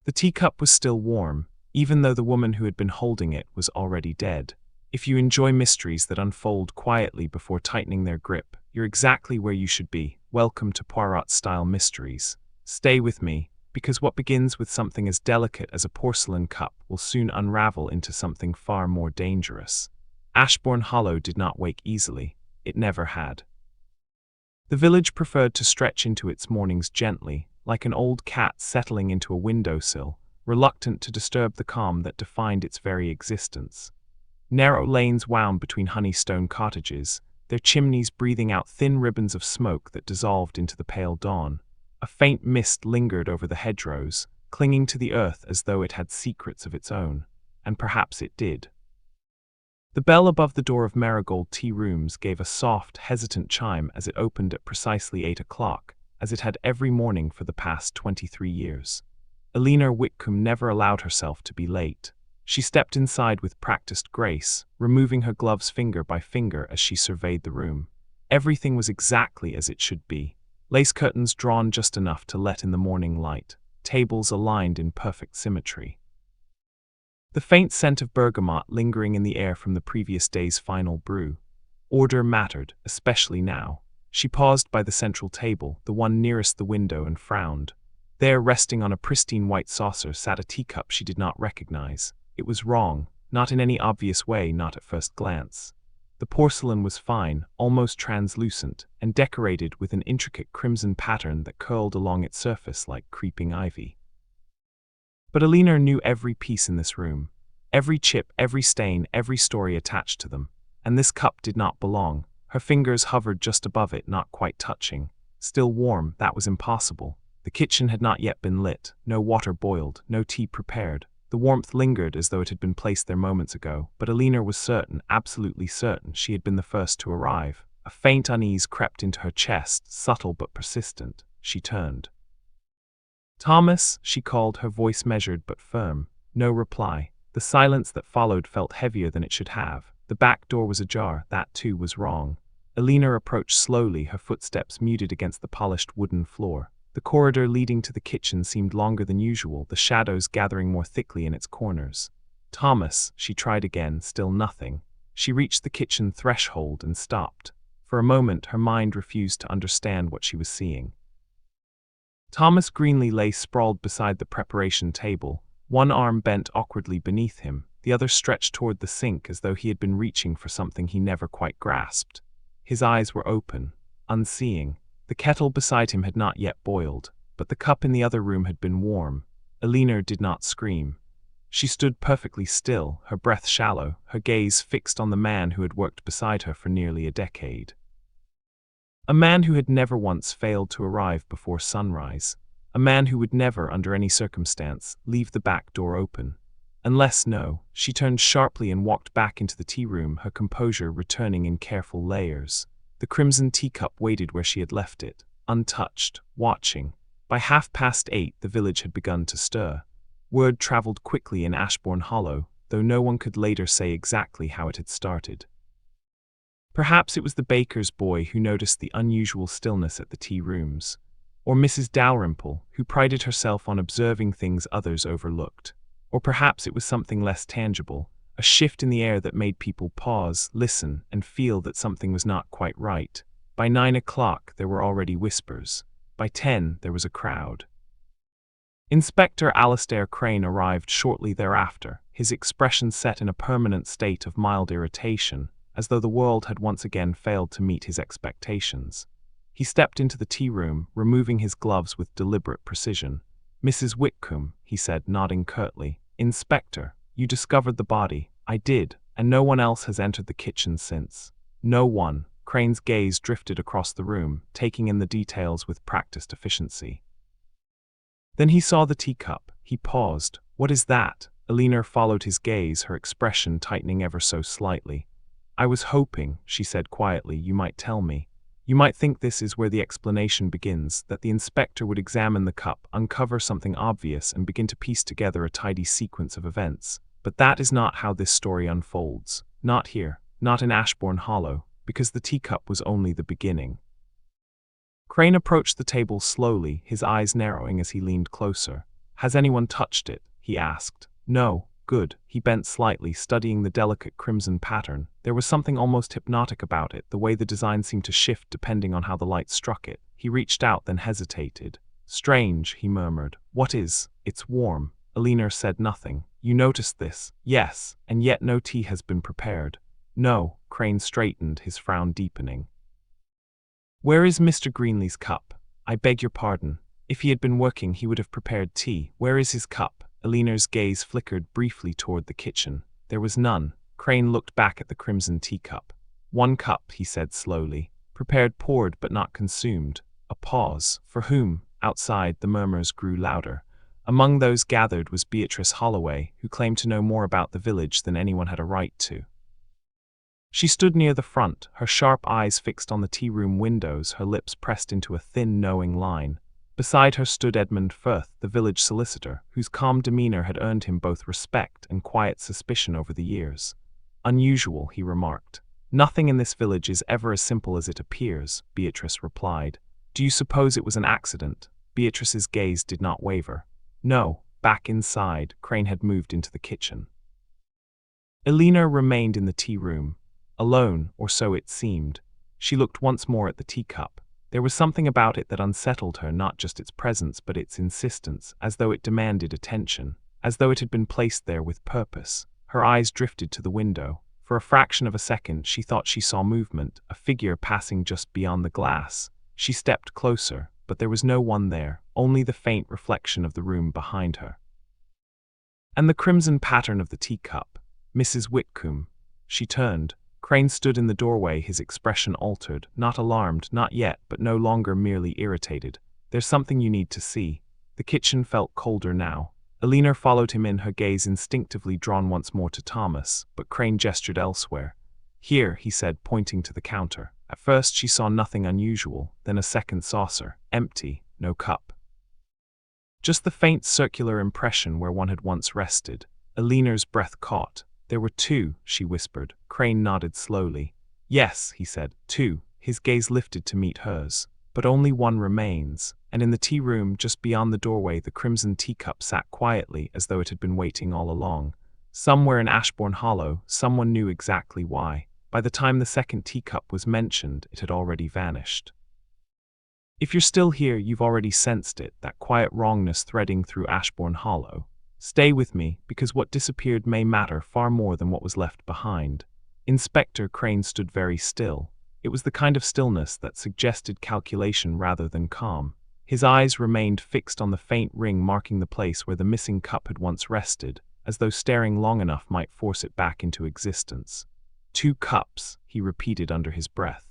The teacup was still warm, even though the woman who had been holding it was already dead. If you enjoy mysteries that unfold quietly before tightening their grip, you're exactly where you should be. Welcome to Poirot Style Mysteries. Stay with me, because what begins with something as delicate as a porcelain cup will soon unravel into something far more dangerous. Ashbourne Hollow did not wake easily. It never had. The village preferred to stretch into its mornings gently, like an old cat settling into a windowsill, reluctant to disturb the calm that defined its very existence. Narrow lanes wound between honeystone cottages, their chimneys breathing out thin ribbons of smoke that dissolved into the pale dawn. A faint mist lingered over the hedgerows, clinging to the earth as though it had secrets of its own, and perhaps it did. The bell above the door of Marigold Tea Rooms gave a soft, hesitant chime as it opened at precisely 8 o'clock, as it had every morning for the past 23 years. Eleanor Whitcomb never allowed herself to be late. She stepped inside with practiced grace, removing her gloves finger by finger as she surveyed the room. Everything was exactly as it should be. Lace curtains drawn just enough to let in the morning light, tables aligned in perfect symmetry. The faint scent of bergamot lingering in the air from the previous day's final brew. Order mattered, especially now. She paused by the central table, the one nearest the window, and frowned. There, resting on a pristine white saucer, sat a teacup she did not recognize. It was wrong, not in any obvious way, not at first glance. The porcelain was fine, almost translucent, and decorated with an intricate crimson pattern that curled along its surface like creeping ivy. But Eleanor knew every piece in this room, every chip, every stain, every story attached to them, and this cup did not belong. Her fingers hovered just above it, not quite touching. Still warm, that was impossible. The kitchen had not yet been lit, no water boiled, no tea prepared. The warmth lingered as though it had been placed there moments ago, but Eleanor was certain, absolutely certain, she had been the first to arrive. A faint unease crept into her chest, subtle but persistent. She turned. "Thomas," she called, her voice measured but firm. No reply. The silence that followed felt heavier than it should have. The back door was ajar. That too was wrong. Eleanor approached slowly, her footsteps muted against the polished wooden floor. The corridor leading to the kitchen seemed longer than usual, the shadows gathering more thickly in its corners. "Thomas," she tried again, still nothing. She reached the kitchen threshold and stopped. For a moment, her mind refused to understand what she was seeing. Thomas Greenley lay sprawled beside the preparation table, one arm bent awkwardly beneath him, the other stretched toward the sink as though he had been reaching for something he never quite grasped. His eyes were open, unseeing. The kettle beside him had not yet boiled, but the cup in the other room had been warm. Eleanor did not scream. She stood perfectly still, her breath shallow, her gaze fixed on the man who had worked beside her for nearly a decade. A man who had never once failed to arrive before sunrise. A man who would never, under any circumstance, leave the back door open. She turned sharply and walked back into the tea room, her composure returning in careful layers. The crimson teacup waited where she had left it, untouched, watching. By 8:30, the village had begun to stir. Word traveled quickly in Ashbourne Hollow, though no one could later say exactly how it had started. Perhaps it was the baker's boy who noticed the unusual stillness at the tea rooms, or Mrs. Dalrymple, who prided herself on observing things others overlooked. Or perhaps it was something less tangible, a shift in the air that made people pause, listen, and feel that something was not quite right. By 9 o'clock, there were already whispers. By 10, there was a crowd. Inspector Alastair Crane arrived shortly thereafter, his expression set in a permanent state of mild irritation, as though the world had once again failed to meet his expectations. He stepped into the tea room, removing his gloves with deliberate precision. "Mrs. Whitcomb," he said, nodding curtly. "Inspector, you discovered the body." "I did, and no one else has entered the kitchen since." "No one." Crane's gaze drifted across the room, taking in the details with practiced efficiency. Then he saw the teacup. He paused. "What is that?" Eleanor followed his gaze, her expression tightening ever so slightly. "I was hoping," she said quietly, "you might tell me. You might think this is where the explanation begins, that the inspector would examine the cup, uncover something obvious, and begin to piece together a tidy sequence of events. But that is not how this story unfolds. Not here, not in Ashbourne Hollow, because the teacup was only the beginning." Crane approached the table slowly, his eyes narrowing as he leaned closer. Has anyone touched it? He asked. No. Good. He bent slightly, studying the delicate crimson pattern. There was something almost hypnotic about it, the way the design seemed to shift depending on how the light struck it. He reached out, then hesitated. Strange, he murmured. What is? It's warm. Elinor said nothing. You noticed this? Yes, and yet no tea has been prepared. No. Crane straightened, his frown deepening. Where is Mr. Greenlee's cup? I beg your pardon. If he had been working, he would have prepared tea. Where is his cup? Elinor's gaze flickered briefly toward the kitchen. There was none. Crane looked back at the crimson teacup. One cup, he said slowly. Prepared, poured, but not consumed. A pause. For whom? Outside, the murmurs grew louder. Among those gathered was Beatrice Holloway, who claimed to know more about the village than anyone had a right to. She stood near the front, her sharp eyes fixed on the tea-room windows, her lips pressed into a thin, knowing line. Beside her stood Edmund Firth, the village solicitor, whose calm demeanor had earned him both respect and quiet suspicion over the years. Unusual, he remarked. Nothing in this village is ever as simple as it appears, Beatrice replied. Do you suppose it was an accident? Beatrice's gaze did not waver. No. Back inside, Crane had moved into the kitchen. Elinor remained in the tea-room. Alone, or so it seemed. She looked once more at the teacup. There was something about it that unsettled her, not just its presence but its insistence, as though it demanded attention, as though it had been placed there with purpose. Her eyes drifted to the window. For a fraction of a second she thought she saw movement, a figure passing just beyond the glass. She stepped closer, but there was no one there, only the faint reflection of the room behind her. And the crimson pattern of the teacup. Mrs. Whitcomb. She turned. Crane stood in the doorway, his expression altered, not alarmed, not yet, but no longer merely irritated. There's something you need to see. The kitchen felt colder now. Elinor followed him in, her gaze instinctively drawn once more to Thomas, but Crane gestured elsewhere. Here, he said, pointing to the counter. At first she saw nothing unusual, then a second saucer, empty, no cup. Just the faint circular impression where one had once rested. Elinor's breath caught. There were two, she whispered. Crane nodded slowly. Yes, he said, two. His gaze lifted to meet hers. But only one remains, and in the tea room just beyond the doorway the crimson teacup sat quietly as though it had been waiting all along. Somewhere in Ashbourne Hollow, someone knew exactly why. By the time the second teacup was mentioned, it had already vanished. If you're still here, you've already sensed it, that quiet wrongness threading through Ashbourne Hollow. Stay with me, because what disappeared may matter far more than what was left behind. Inspector Crane stood very still. It was the kind of stillness that suggested calculation rather than calm. His eyes remained fixed on the faint ring marking the place where the missing cup had once rested, as though staring long enough might force it back into existence. 2 cups, he repeated under his breath.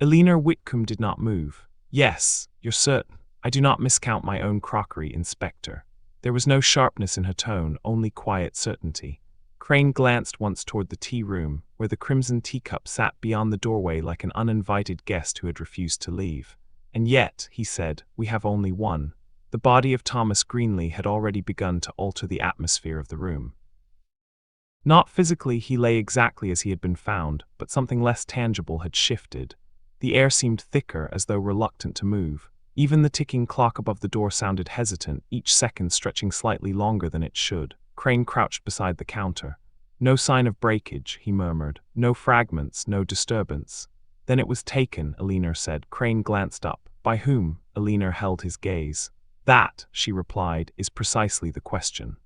Elinor Whitcomb did not move. Yes, you're certain. I do not miscount my own crockery, Inspector. There was no sharpness in her tone, only quiet certainty. Crane glanced once toward the tea room, where the crimson teacup sat beyond the doorway like an uninvited guest who had refused to leave. And yet, he said, we have only one. The body of Thomas Greenlee had already begun to alter the atmosphere of the room. Not physically, he lay exactly as he had been found, but something less tangible had shifted. The air seemed thicker, as though reluctant to move. Even the ticking clock above the door sounded hesitant, each second stretching slightly longer than it should. Crane crouched beside the counter. No sign of breakage, he murmured. No fragments, no disturbance. Then it was taken, Elinor said. Crane glanced up. By whom? Elinor held his gaze. That, she replied, is precisely the question.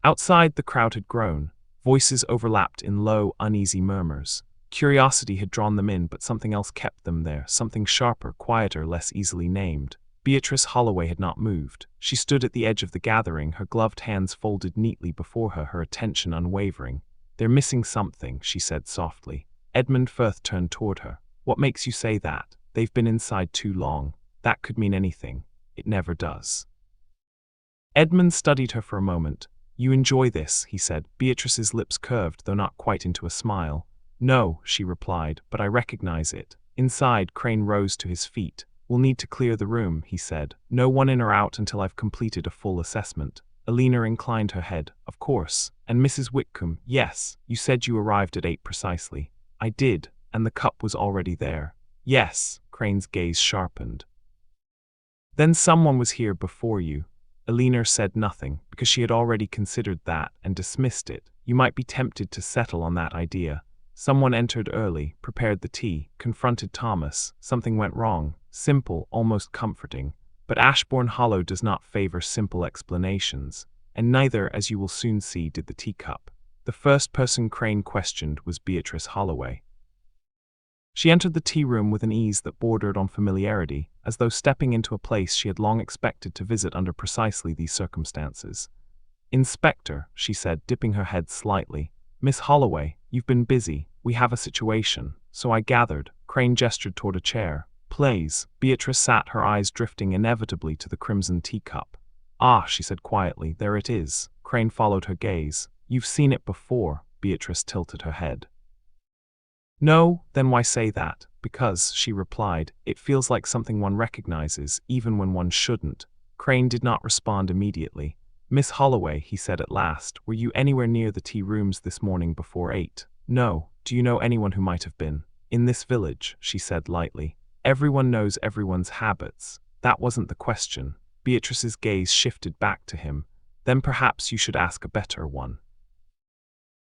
Outside, the crowd had grown. Voices overlapped in low, uneasy murmurs. Curiosity had drawn them in, but something else kept them there, something sharper, quieter, less easily named. Beatrice Holloway had not moved. She stood at the edge of the gathering, her gloved hands folded neatly before her, her attention unwavering. They're missing something, she said softly. Edmund Firth turned toward her. What makes you say that? They've been inside too long. That could mean anything. It never does. Edmund studied her for a moment. You enjoy this, he said. Beatrice's lips curved, though not quite into a smile. No, she replied, but I recognize it. Inside, Crane rose to his feet. We'll need to clear the room, he said. No one in or out until I've completed a full assessment. Elinor inclined her head. Of course. And Mrs. Whitcomb, yes, you said you arrived at 8 precisely. I did, and the cup was already there. Yes, Crane's gaze sharpened. Then someone was here before you. Elena said nothing, because she had already considered that and dismissed it. You might be tempted to settle on that idea. Someone entered early, prepared the tea, confronted Thomas. Something went wrong. Simple, almost comforting. But Ashbourne Hollow does not favor simple explanations. And neither, as you will soon see, did the Teacup. The first person Crane questioned was Beatrice Holloway. She entered the tea room with an ease that bordered on familiarity, as though stepping into a place she had long expected to visit under precisely these circumstances. "Inspector," she said, dipping her head slightly. "Miss Holloway, you've been busy. We have a situation." "So I gathered." Crane gestured toward a chair. "Please." Beatrice sat, her eyes drifting inevitably to the crimson teacup. "Ah," she said quietly, "there it is." Crane followed her gaze. "You've seen it before." Beatrice tilted her head. "No, then why say that?" "Because," she replied, "it feels like something one recognizes, even when one shouldn't." Crane did not respond immediately. "Miss Holloway," he said at last, "were you anywhere near the tea rooms this morning before 8? "No." "Do you know anyone who might have been?" "In this village," she said lightly. "Everyone knows everyone's habits." "That wasn't the question." Beatrice's gaze shifted back to him. "Then perhaps you should ask a better one."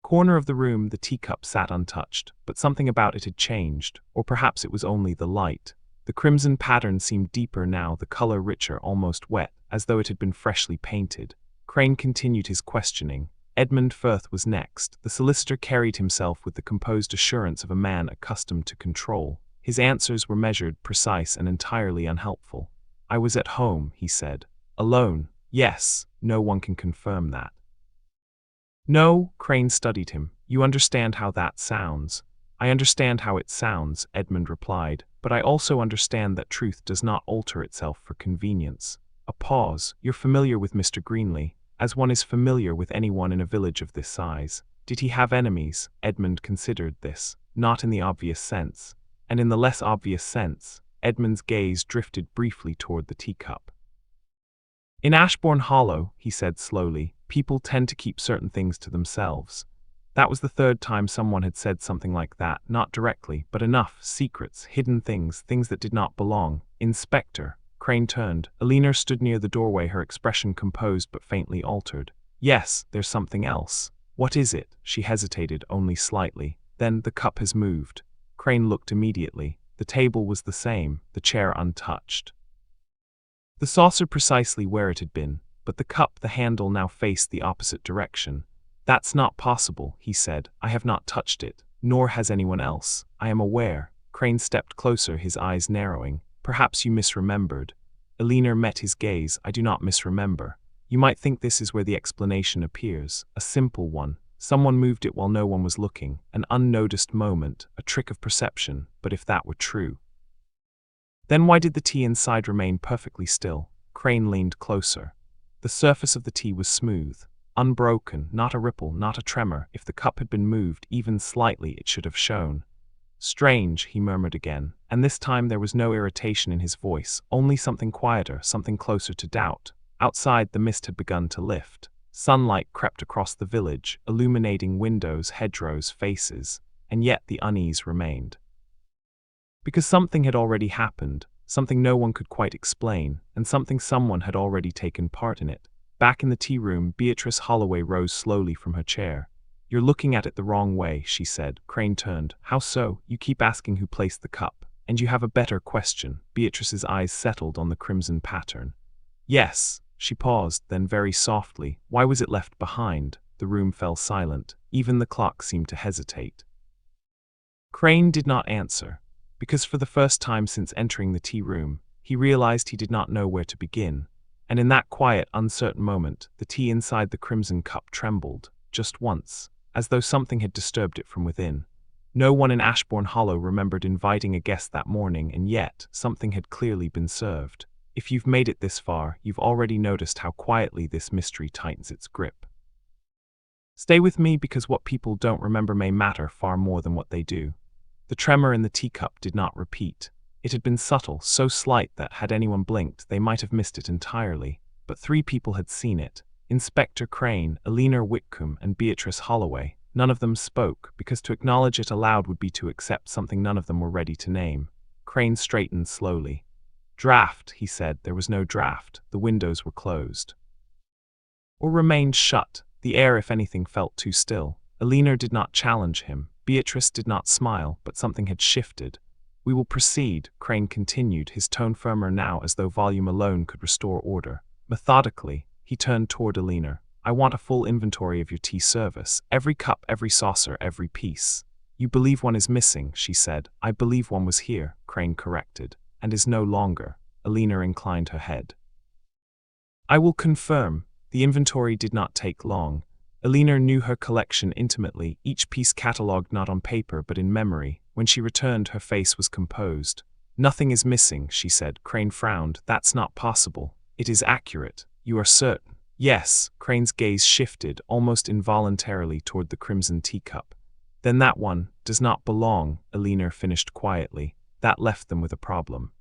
Corner of the room, the teacup sat untouched, but something about it had changed, or perhaps it was only the light. The crimson pattern seemed deeper now, the color richer, almost wet, as though it had been freshly painted. Crane continued his questioning. Edmund Firth was next. The solicitor carried himself with the composed assurance of a man accustomed to control. His answers were measured, precise, and entirely unhelpful. "I was at home," he said. "Alone?" "Yes." "No one can confirm that." "No," Crane studied him. "You understand how that sounds." "I understand how it sounds," Edmund replied, "but I also understand that truth does not alter itself for convenience." A pause. "You're familiar with Mr. Greenley, as one is familiar with anyone in a village of this size. Did he have enemies?" Edmund considered this. "Not in the obvious sense." "And in the less obvious sense?" Edmund's gaze drifted briefly toward the teacup. "In Ashbourne Hollow," he said slowly, "people tend to keep certain things to themselves." That was the third time someone had said something like that, not directly, but enough. Secrets, hidden things, things that did not belong. "Inspector." Crane turned. Elena stood near the doorway, her expression composed but faintly altered. "Yes, there's something else." "What is it?" She hesitated, only slightly. "Then the cup has moved." Crane looked immediately. The table was the same, the chair untouched. The saucer precisely where it had been, but the cup, the handle, now faced the opposite direction. "That's not possible," he said. "I have not touched it, nor has anyone else. I am aware." Crane stepped closer, his eyes narrowing. "Perhaps you misremembered." Elena met his gaze. "I do not misremember. You might think this is where the explanation appears. A simple one. Someone moved it while no one was looking. An unnoticed moment, a trick of perception. But if that were true, then why did the tea inside remain perfectly still?" Crane leaned closer. The surface of the tea was smooth, unbroken, not a ripple, not a tremor. If the cup had been moved, even slightly, it should have shown. "Strange," he murmured again, and this time there was no irritation in his voice, only something quieter, something closer to doubt. Outside, the mist had begun to lift. Sunlight crept across the village, illuminating windows, hedgerows, faces, and yet the unease remained. Because something had already happened, something no one could quite explain, and something someone had already taken part in it. Back in the tea room, Beatrice Holloway rose slowly from her chair. "You're looking at it the wrong way," she said. Crane turned. "How so?" "You keep asking who placed the cup. And you have a better question." Beatrice's eyes settled on the crimson pattern. "Yes." She paused, then very softly, "Why was it left behind?" The room fell silent. Even the clock seemed to hesitate. Crane did not answer. Because for the first time since entering the tea room, he realized he did not know where to begin. And in that quiet, uncertain moment, the tea inside the crimson cup trembled, just once, as though something had disturbed it from within. No one in Ashbourne Hollow remembered inviting a guest that morning, and yet, something had clearly been served. If you've made it this far, you've already noticed how quietly this mystery tightens its grip. Stay with me, because what people don't remember may matter far more than what they do. The tremor in the teacup did not repeat. It had been subtle, so slight that, had anyone blinked, they might have missed it entirely. But 3 people had seen it. Inspector Crane, Elena Whitcomb, and Beatrice Holloway. None of them spoke, because to acknowledge it aloud would be to accept something none of them were ready to name. Crane straightened slowly. Draft, he said. There was no draft. The windows were closed. Or remained shut. The air, if anything, felt too still. Alina did not challenge him. Beatrice did not smile, but something had shifted. We will proceed, Crane continued, his tone firmer now, as though volume alone could restore order. Methodically, he turned toward Alina. I want a full inventory of your tea service. Every cup, every saucer, every piece. You believe one is missing, she said. I believe one was here, Crane corrected, and is no longer. Alina inclined her head. I will confirm. The inventory did not take long. Alina knew her collection intimately, each piece catalogued not on paper but in memory. When she returned, her face was composed. Nothing is missing, she said. Crane frowned. That's not possible. It is accurate. You are certain? Yes. Crane's gaze shifted, almost involuntarily, toward the crimson teacup. Then that one does not belong, Alina finished quietly. That left them with a problem.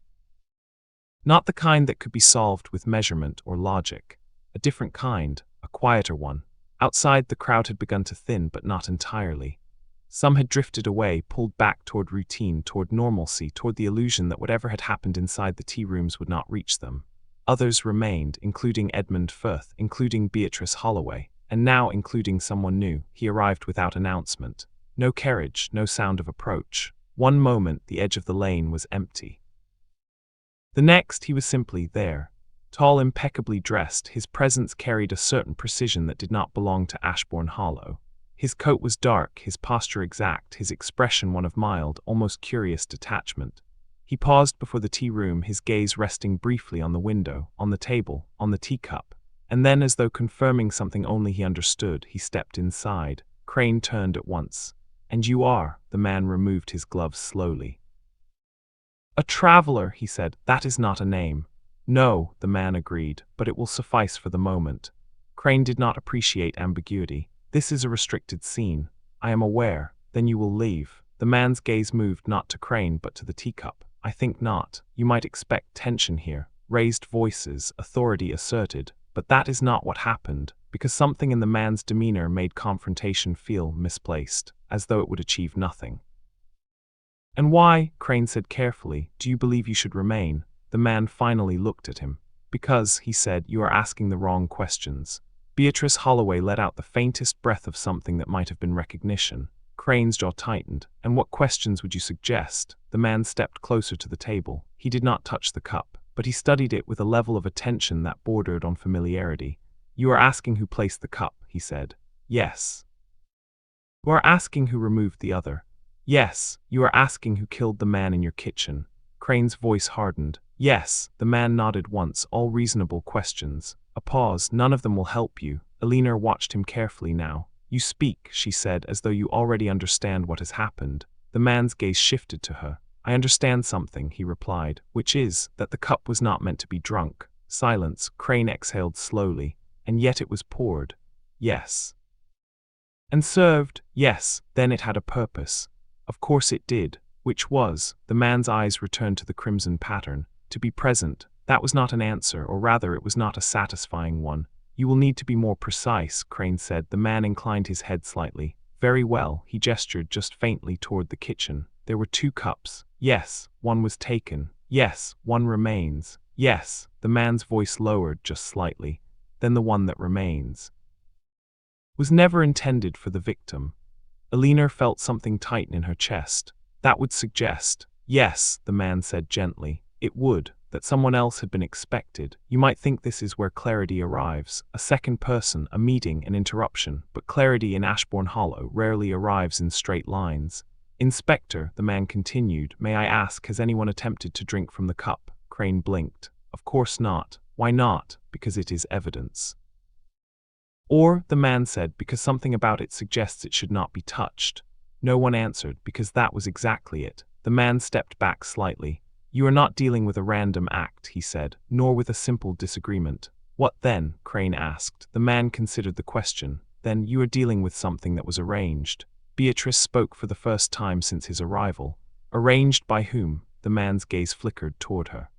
Not the kind that could be solved with measurement or logic. A different kind, a quieter one. Outside, the crowd had begun to thin, but not entirely. Some had drifted away, pulled back toward routine, toward normalcy, toward the illusion that whatever had happened inside the tea rooms would not reach them. Others remained, including Edmund Firth, including Beatrice Holloway, and now including someone new. He arrived without announcement. No carriage, no sound of approach. One moment, the edge of the lane was empty. The next, he was simply there. Tall, impeccably dressed, his presence carried a certain precision that did not belong to Ashbourne Hollow. His coat was dark, his posture exact, his expression one of mild, almost curious detachment. He paused before the tea room, his gaze resting briefly on the window, on the table, on the teacup. And then, as though confirming something only he understood, he stepped inside. Crane turned at once. And you are, the man removed his gloves slowly. A traveler, he said. That is not a name. No, the man agreed, but it will suffice for the moment. Crane did not appreciate ambiguity. This is a restricted scene. I am aware. Then you will leave. The man's gaze moved not to Crane but to the teacup. I think not. You might expect tension here. Raised voices, authority asserted. But that is not what happened, because something in the man's demeanor made confrontation feel misplaced, as though it would achieve nothing. And why, Crane said carefully, do you believe you should remain? The man finally looked at him. Because, he said, you are asking the wrong questions. Beatrice Holloway let out the faintest breath of something that might have been recognition. Crane's jaw tightened. And what questions would you suggest? The man stepped closer to the table. He did not touch the cup, but he studied it with a level of attention that bordered on familiarity. You are asking who placed the cup, he said. Yes. You are asking who removed the other. Yes. You are asking who killed the man in your kitchen. Crane's voice hardened. Yes. The man nodded once, all reasonable questions. A pause. None of them will help you. Alina watched him carefully now. You speak, she said, as though you already understand what has happened. The man's gaze shifted to her. I understand something, he replied, which is, that the cup was not meant to be drunk. Silence. Crane exhaled slowly. And yet it was poured. Yes. And served. Yes. Then it had a purpose. Of course it did. Which was, the man's eyes returned to the crimson pattern. To be present. That was not an answer, or rather it was not a satisfying one. You will need to be more precise, Crane said. The man inclined his head slightly. Very well, he gestured just faintly toward the kitchen. There were 2 cups. Yes, one was taken. Yes, one remains. Yes, the man's voice lowered just slightly. Then the one that remains was never intended for the victim. Alina felt something tighten in her chest. That would suggest, yes, the man said gently, it would, that someone else had been expected. You might think this is where clarity arrives. A second person, a meeting, an interruption. But clarity in Ashbourne Hollow rarely arrives in straight lines. Inspector, the man continued, may I ask, has anyone attempted to drink from the cup? Crane blinked. Of course not. Why not? Because it is evidence. Or, the man said, because something about it suggests it should not be touched. No one answered, because that was exactly it. The man stepped back slightly. You are not dealing with a random act, he said, nor with a simple disagreement. What then? Crane asked. The man considered the question. Then you are dealing with something that was arranged. Beatrice spoke for the first time since his arrival. Arranged by whom? The man's gaze flickered toward her.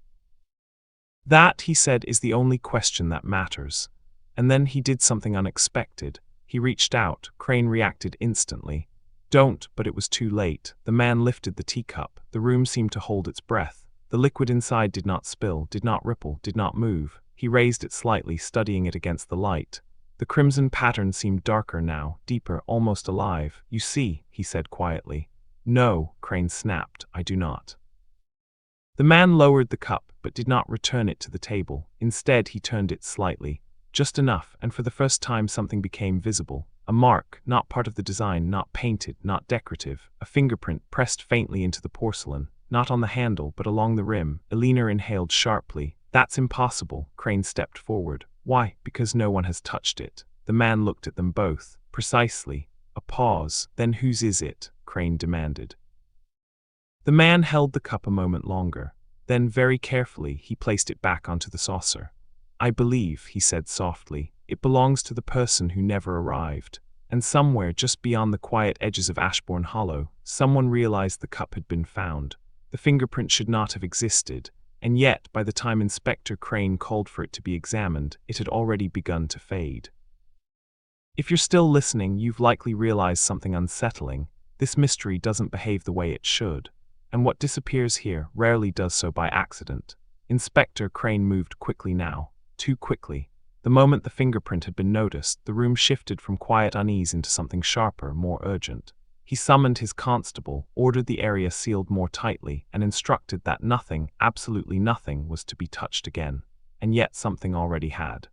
That, he said, is the only question that matters. And then he did something unexpected. He reached out. Crane reacted instantly. Don't, but it was too late. The man lifted the teacup. The room seemed to hold its breath. The liquid inside did not spill, did not ripple, did not move. He raised it slightly, studying it against the light. The crimson pattern seemed darker now, deeper, almost alive. "You see," he said quietly. "No," Crane snapped, "I do not." The man lowered the cup, but did not return it to the table. Instead, he turned it slightly. Just enough, and for the first time something became visible. A mark, not part of the design, not painted, not decorative. A fingerprint pressed faintly into the porcelain, not on the handle, but along the rim. Elena inhaled sharply. "That's impossible." Crane stepped forward. "Why?" "Because no one has touched it." The man looked at them both. "Precisely." A pause. "Then whose is it?" Crane demanded. The man held the cup a moment longer. Then, very carefully, he placed it back onto the saucer. "I believe," he said softly, "it belongs to the person who never arrived." And somewhere, just beyond the quiet edges of Ashbourne Hollow, someone realized the cup had been found. The fingerprint should not have existed, and yet, by the time Inspector Crane called for it to be examined, it had already begun to fade. If you're still listening, you've likely realized something unsettling. This mystery doesn't behave the way it should. And what disappears here rarely does so by accident. Inspector Crane moved quickly now. Too quickly. The moment the fingerprint had been noticed, the room shifted from quiet unease into something sharper, more urgent. He summoned his constable, ordered the area sealed more tightly, and instructed that nothing, absolutely nothing, was to be touched again. And yet something already had.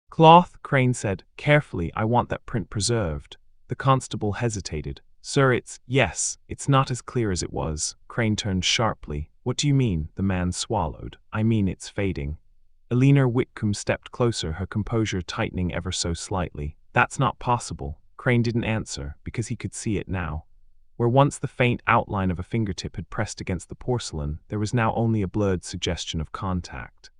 "Cloth," Crane said, carefully, "I want that print preserved." The constable hesitated. "Sir, yes, it's not as clear as it was." Crane turned sharply. "What do you mean?" The man swallowed. "I mean it's fading." Elena Whitcomb stepped closer, her composure tightening ever so slightly. "That's not possible." Crane didn't answer, because he could see it now. Where once the faint outline of a fingertip had pressed against the porcelain, there was now only a blurred suggestion of contact.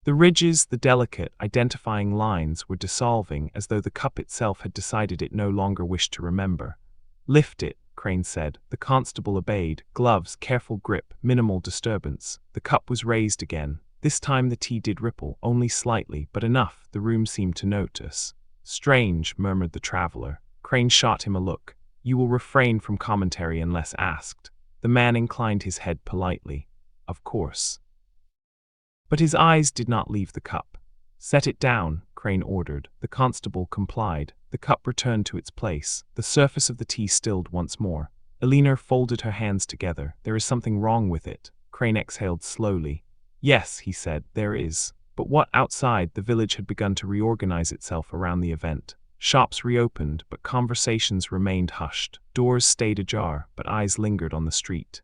The ridges, the delicate, identifying lines, were dissolving, as though the cup itself had decided it no longer wished to remember. "Lift it," Crane said. The constable obeyed. Gloves, careful grip, minimal disturbance. The cup was raised again. This time the tea did ripple, only slightly, but enough, the room seemed to notice. "Strange," murmured the traveler. Crane shot him a look. "You will refrain from commentary unless asked." The man inclined his head politely. "Of course." But his eyes did not leave the cup. "Set it down," Crane ordered. The constable complied. The cup returned to its place. The surface of the tea stilled once more. Elena folded her hands together. "There is something wrong with it." Crane exhaled slowly. "Yes," he said, "there is." But what outside? The village had begun to reorganize itself around the event. Shops reopened, but conversations remained hushed. Doors stayed ajar, but eyes lingered on the street.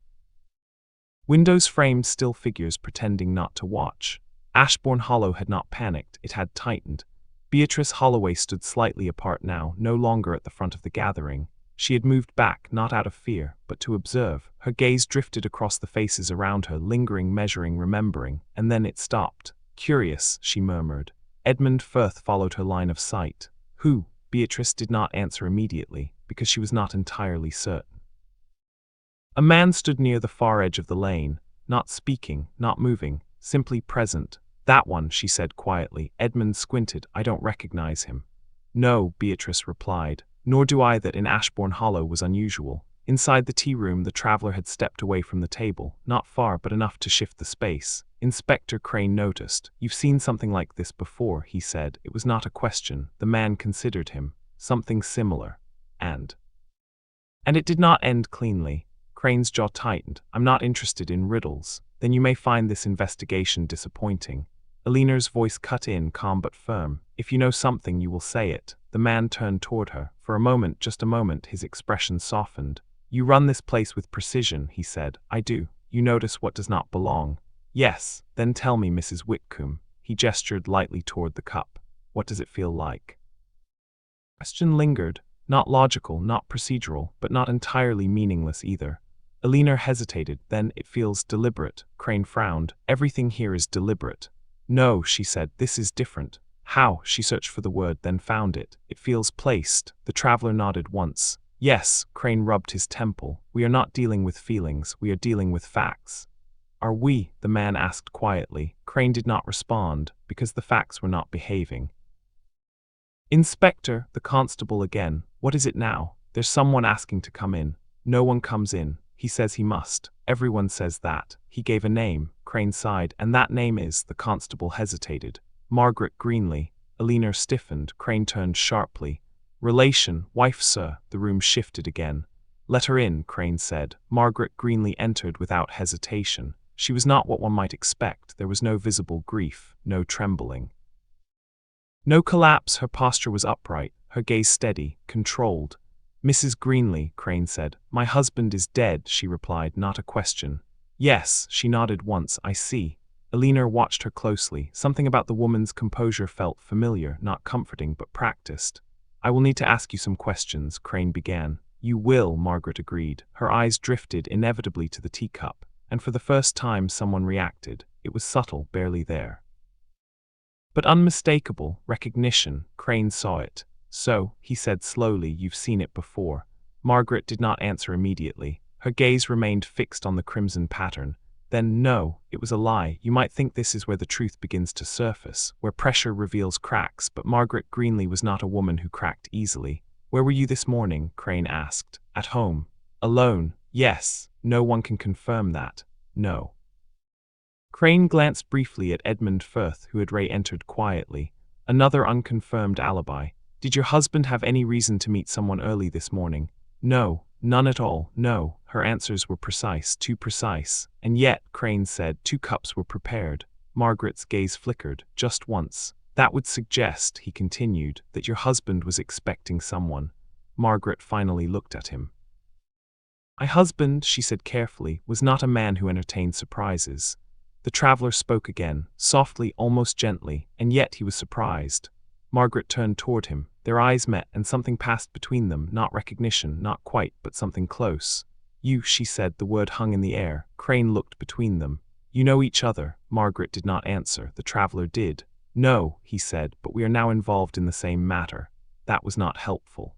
Windows framed still figures pretending not to watch. Ashbourne Hollow had not panicked, it had tightened. Beatrice Holloway stood slightly apart now, no longer at the front of the gathering. She had moved back, not out of fear, but to observe. Her gaze drifted across the faces around her, lingering, measuring, remembering, and then it stopped. "Curious," she murmured. Edmund Firth followed her line of sight. "Who?" Beatrice did not answer immediately, because she was not entirely certain. A man stood near the far edge of the lane, not speaking, not moving, simply present. "That one," she said quietly. Edmund squinted. "I don't recognize him." "No," Beatrice replied. "Nor do I." That in Ashbourne Hollow was unusual. Inside the tea room, the traveler had stepped away from the table, not far but enough to shift the space. Inspector Crane noticed. "You've seen something like this before," he said. It was not a question. The man considered him. "Something similar. And it did not end cleanly." Crane's jaw tightened. "I'm not interested in riddles." "Then you may find this investigation disappointing." Eleanor's voice cut in, calm but firm. "If you know something, you will say it." The man turned toward her. For a moment, just a moment, his expression softened. "You run this place with precision," he said. "I do. You notice what does not belong." "Yes." "Then tell me, Mrs. Whitcomb." He gestured lightly toward the cup. "What does it feel like?" The question lingered. Not logical, not procedural, but not entirely meaningless either. Elena hesitated. "Then it feels deliberate." Crane frowned. "Everything here is deliberate." "No," she said, "this is different." "How?" She searched for the word, then found it. "It feels placed." The traveler nodded once. "Yes." Crane rubbed his temple. "We are not dealing with feelings, we are dealing with facts." "Are we?" the man asked quietly. Crane did not respond, because the facts were not behaving. "Inspector," the constable again. "What is it now?" "There's someone asking to come in." "No one comes in." He says he must. Everyone says that. He gave a name. Crane sighed. And that name is, the constable hesitated. Margaret Greenley. Elena stiffened. Crane turned sharply. Relation, wife, sir. The room shifted again. Let her in, Crane said. Margaret Greenley entered without hesitation. She was not what one might expect. There was no visible grief, no trembling. No collapse. Her posture was upright, her gaze steady, controlled. Mrs. Greenley, Crane said. My husband is dead, she replied, not a question. Yes, she nodded once. I see. Elena watched her closely. Something about the woman's composure felt familiar, not comforting, but practiced. I will need to ask you some questions, Crane began. You will, Margaret agreed. Her eyes drifted inevitably to the teacup, and for the first time someone reacted. It was subtle, barely there, but unmistakable. Recognition. Crane saw it. So, he said slowly, you've seen it before. Margaret did not answer immediately. Her gaze remained fixed on the crimson pattern. Then, no, it was a lie. You might think this is where the truth begins to surface, where pressure reveals cracks, but Margaret Greenley was not a woman who cracked easily. Where were you this morning? Crane asked. At home. Alone. Yes. No one can confirm that. No. Crane glanced briefly at Edmund Firth, who had re-entered quietly. Another unconfirmed alibi. Did your husband have any reason to meet someone early this morning? No, none at all, no. Her answers were precise, too precise. And yet, Crane said, 2 cups were prepared. Margaret's gaze flickered, just once. That would suggest, he continued, that your husband was expecting someone. Margaret finally looked at him. My husband, she said carefully, was not a man who entertained surprises. The traveler spoke again, softly, almost gently, and yet he was surprised. Margaret turned toward him. Their eyes met, and something passed between them, not recognition, not quite, but something close. You, she said, the word hung in the air. Crane looked between them. You know each other. Margaret did not answer. The traveler did. No, he said, but we are now involved in the same matter. That was not helpful.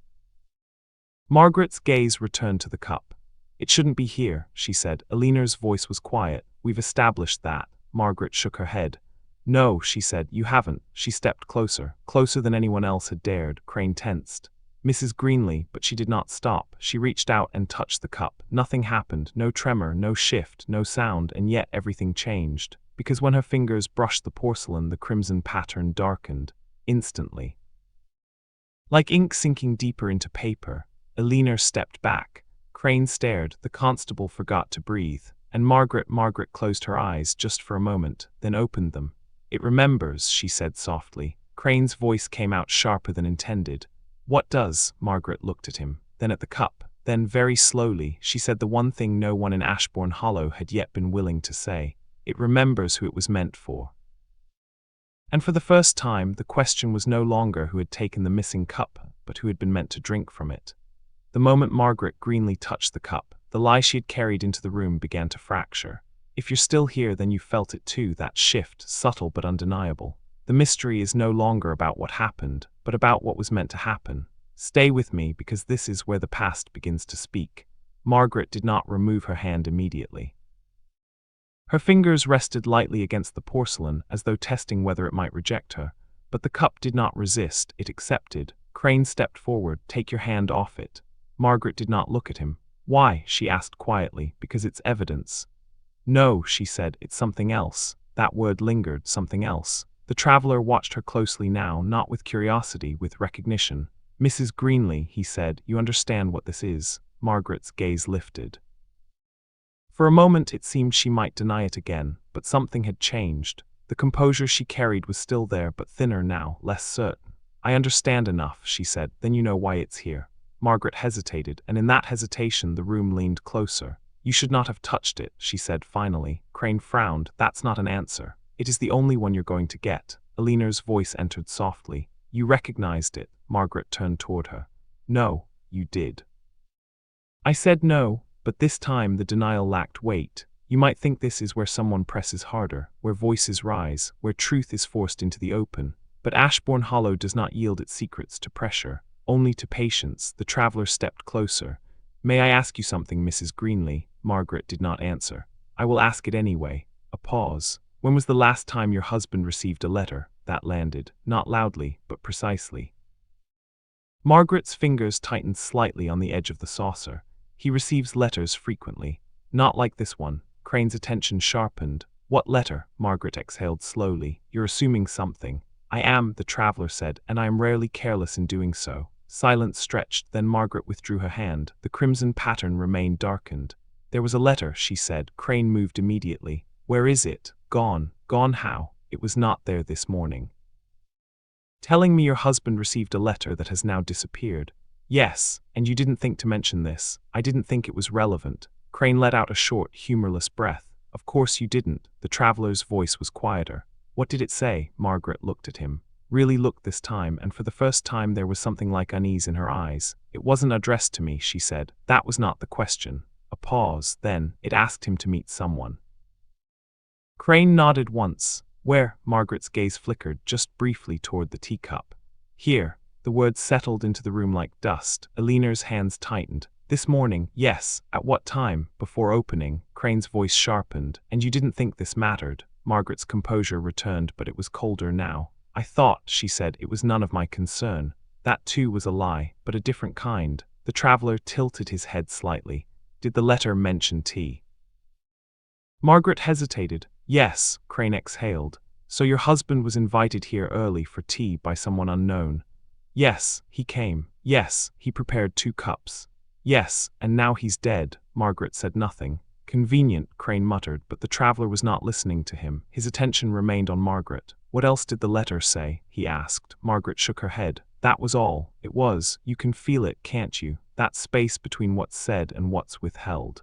Margaret's gaze returned to the cup. It shouldn't be here, she said. Elena's voice was quiet. We've established that. Margaret shook her head. No, she said, you haven't. She stepped closer, closer than anyone else had dared. Crane tensed. Mrs. Greenley, but she did not stop. She reached out and touched the cup. Nothing happened, no tremor, no shift, no sound, and yet everything changed. Because when her fingers brushed the porcelain, the crimson pattern darkened, instantly. Like ink sinking deeper into paper, Elena stepped back. Crane stared. The constable forgot to breathe. And Margaret closed her eyes just for a moment, then opened them. It remembers, she said softly. Crane's voice came out sharper than intended. What does? Margaret looked at him, then at the cup. Then, very slowly, she said the one thing no one in Ashbourne Hollow had yet been willing to say. It remembers who it was meant for. And for the first time, the question was no longer who had taken the missing cup, but who had been meant to drink from it. The moment Margaret Greenley touched the cup, the lie she had carried into the room began to fracture. If you're still here, then you felt it too, that shift, subtle but undeniable. The mystery is no longer about what happened, but about what was meant to happen. Stay with me, because this is where the past begins to speak. Margaret did not remove her hand immediately. Her fingers rested lightly against the porcelain, as though testing whether it might reject her. But the cup did not resist, it accepted. Crane stepped forward. Take your hand off it. Margaret did not look at him. Why? She asked quietly. Because it's evidence. No, she said, it's something else. That word lingered, something else. The traveler watched her closely now, not with curiosity, with recognition. Mrs. Greenley, he said, you understand what this is. Margaret's gaze lifted. For a moment it seemed she might deny it again, but something had changed. The composure she carried was still there, but thinner now, less certain. I understand enough, she said, then you know why it's here. Margaret hesitated, and in that hesitation the room leaned closer. You should not have touched it, she said finally. Crane frowned. That's not an answer. It is the only one you're going to get. Elena's voice entered softly. You recognized it. Margaret turned toward her. No, you did. I said no, but this time the denial lacked weight. You might think this is where someone presses harder, where voices rise, where truth is forced into the open. But Ashbourne Hollow does not yield its secrets to pressure, only to patience. The traveler stepped closer. May I ask you something, Mrs. Greenley? Margaret did not answer. I will ask it anyway. A pause. When was the last time your husband received a letter? That landed, not loudly, but precisely. Margaret's fingers tightened slightly on the edge of the saucer. He receives letters frequently. Not like this one. Crane's attention sharpened. What letter? Margaret exhaled slowly. You're assuming something. I am, the traveler said, and I am rarely careless in doing so. Silence stretched, then Margaret withdrew her hand. The crimson pattern remained darkened. There was a letter, she said. Crane moved immediately. Where is it? Gone. Gone how? It was not there this morning. Telling me your husband received a letter that has now disappeared. Yes, and you didn't think to mention this. I didn't think it was relevant. Crane let out a short, humorless breath. Of course you didn't. The traveler's voice was quieter. What did it say? Margaret looked at him. Really looked this time, and for the first time there was something like unease in her eyes. It wasn't addressed to me, she said. That was not the question. A pause, then, it asked him to meet someone. Crane nodded once. Where? Margaret's gaze flickered just briefly toward the teacup. Here. The words settled into the room like dust. Eleanor's hands tightened. This morning, yes. At what time? Before opening. Crane's voice sharpened. And you didn't think this mattered. Margaret's composure returned, but it was colder now. I thought, she said, it was none of my concern. That too was a lie, but a different kind. The traveler tilted his head slightly. Did the letter mention tea? Margaret hesitated. Yes, Crane exhaled. So your husband was invited here early for tea by someone unknown. Yes, he came. Yes, he prepared 2 cups. Yes, and now he's dead. Margaret said nothing. Convenient, Crane muttered, but the traveler was not listening to him. His attention remained on Margaret. What else did the letter say? He asked. Margaret shook her head. That was all. It was. You can feel it, can't you? That space between what's said and what's withheld.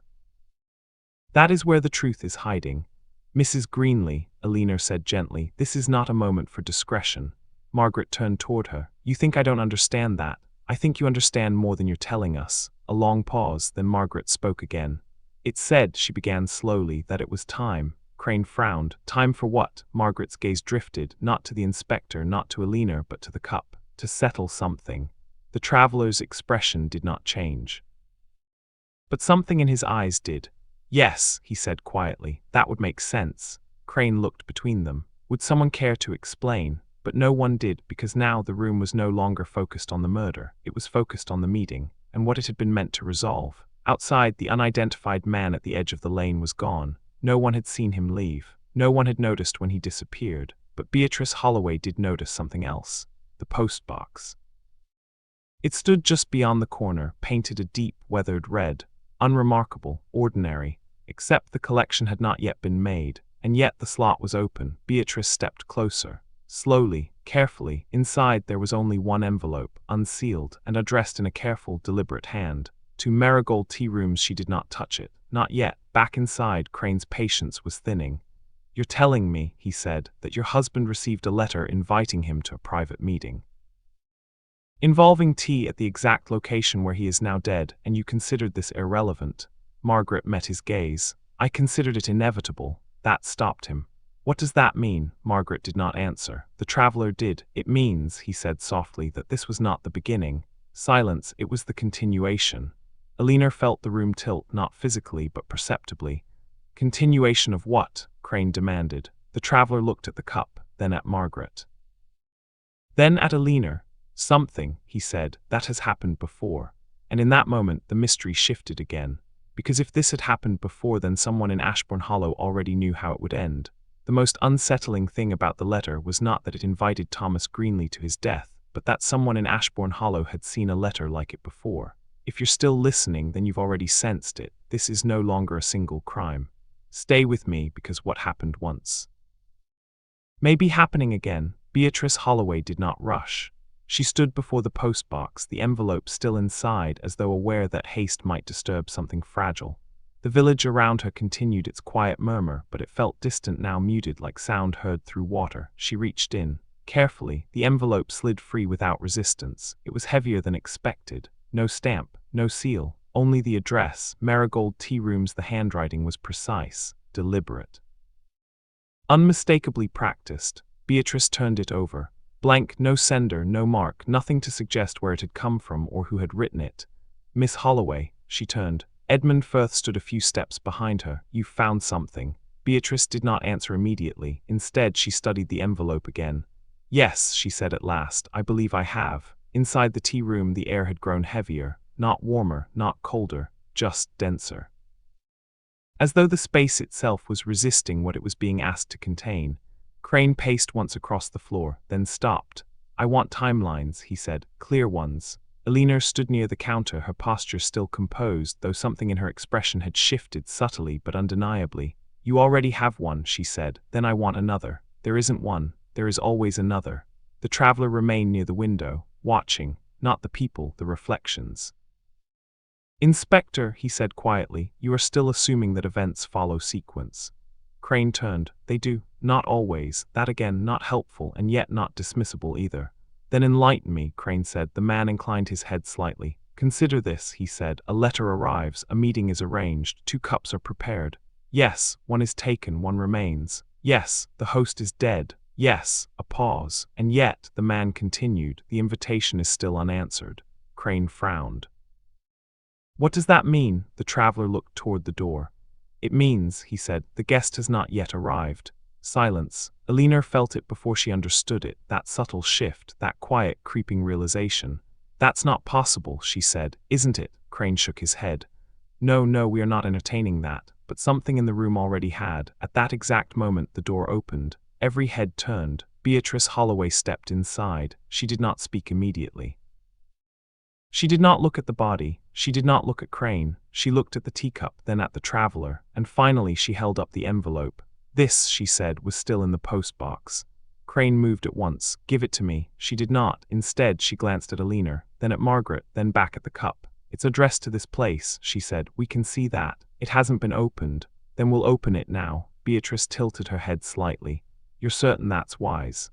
That is where the truth is hiding. Mrs. Greenley, Eleanor said gently, this is not a moment for discretion. Margaret turned toward her. You think I don't understand that? I think you understand more than you're telling us. A long pause, then Margaret spoke again. It said, she began slowly, that it was time. Crane frowned. Time for what? Margaret's gaze drifted, not to the inspector, not to Eleanor, but to the cup. To settle something. The traveler's expression did not change. But something in his eyes did. Yes, he said quietly. That would make sense. Crane looked between them. Would someone care to explain? But no one did, because now the room was no longer focused on the murder. It was focused on the meeting, and what it had been meant to resolve. Outside, the unidentified man at the edge of the lane was gone. No one had seen him leave. No one had noticed when he disappeared. But Beatrice Holloway did notice something else. The postbox. It stood just beyond the corner, painted a deep, weathered red. Unremarkable, ordinary. Except the collection had not yet been made, and yet the slot was open. Beatrice stepped closer. Slowly, carefully, inside there was only one envelope, unsealed, and addressed in a careful, deliberate hand. To Marigold Tea Rooms. She did not touch it. Not yet. Back inside, Crane's patience was thinning. You're telling me, he said, that your husband received a letter inviting him to a private meeting. Involving tea at the exact location where he is now dead, and you considered this irrelevant. Margaret met his gaze. I considered it inevitable. That stopped him. What does that mean? Margaret did not answer. The traveler did. It means, he said softly, that this was not the beginning. Silence, it was the continuation. Eleanor felt the room tilt, not physically, but perceptibly. Continuation of what? Crane demanded. The traveler looked at the cup, then at Margaret. Then at Eleanor. Something, he said, that has happened before. And in that moment, the mystery shifted again. Because if this had happened before, then someone in Ashbourne Hollow already knew how it would end. The most unsettling thing about the letter was not that it invited Thomas Greenley to his death, but that someone in Ashbourne Hollow had seen a letter like it before. If you're still listening, then you've already sensed it. This is no longer a single crime. Stay with me, because what happened once may be happening again. Beatrice Holloway did not rush. She stood before the postbox, the envelope still inside, as though aware that haste might disturb something fragile. The village around her continued its quiet murmur, but it felt distant now, muted like sound heard through water. She reached in. Carefully, the envelope slid free without resistance. It was heavier than expected. No stamp, no seal, only the address, Marigold Tea Rooms. The handwriting was precise, deliberate, unmistakably practiced. Beatrice turned it over. Blank, no sender, no mark, nothing to suggest where it had come from or who had written it. Miss Holloway, she turned. Edmund Firth stood a few steps behind her. You found something. Beatrice did not answer immediately. Instead, she studied the envelope again. Yes, she said at last, I believe I have. Inside the tea room, the air had grown heavier, not warmer, not colder, just denser. As though the space itself was resisting what it was being asked to contain, Crane paced once across the floor, then stopped. "I want timelines," he said, "clear ones." Alina stood near the counter, her posture still composed, though something in her expression had shifted subtly but undeniably. "You already have one," she said. "Then I want another." "There isn't one. There is always another." The traveler remained near the window, watching, not the people, the reflections. "Inspector," he said quietly, "you are still assuming that events follow sequence." Crane turned. "They do. Not always. That again, not helpful, and yet not dismissible either." "Then enlighten me," Crane said. The man inclined his head slightly. "Consider this," he said. "A letter arrives, a meeting is arranged, 2 cups are prepared. Yes, one is taken, one remains. Yes, the host is dead. Yes." A pause. "And yet," the man continued, "the invitation is still unanswered." Crane frowned. "What does that mean?" The traveler looked toward the door. "It means," he said, "the guest has not yet arrived." Silence. Alina felt it before she understood it, that subtle shift, that quiet, creeping realization. "That's not possible," she said. "Isn't it?" Crane shook his head. "No, no, we are not entertaining that." But something in the room already had. At that exact moment the door opened. Every head turned. Beatrice Holloway stepped inside. She did not speak immediately. She did not look at the body. She did not look at Crane. She looked at the teacup, then at the traveler, and finally she held up the envelope. "This," she said, "was still in the postbox." Crane moved at once. "Give it to me." She did not. Instead, she glanced at Alina, then at Margaret, then back at the cup. "It's addressed to this place," she said. "We can see that. It hasn't been opened." "Then we'll open it now." Beatrice tilted her head slightly. "You're certain that's wise?"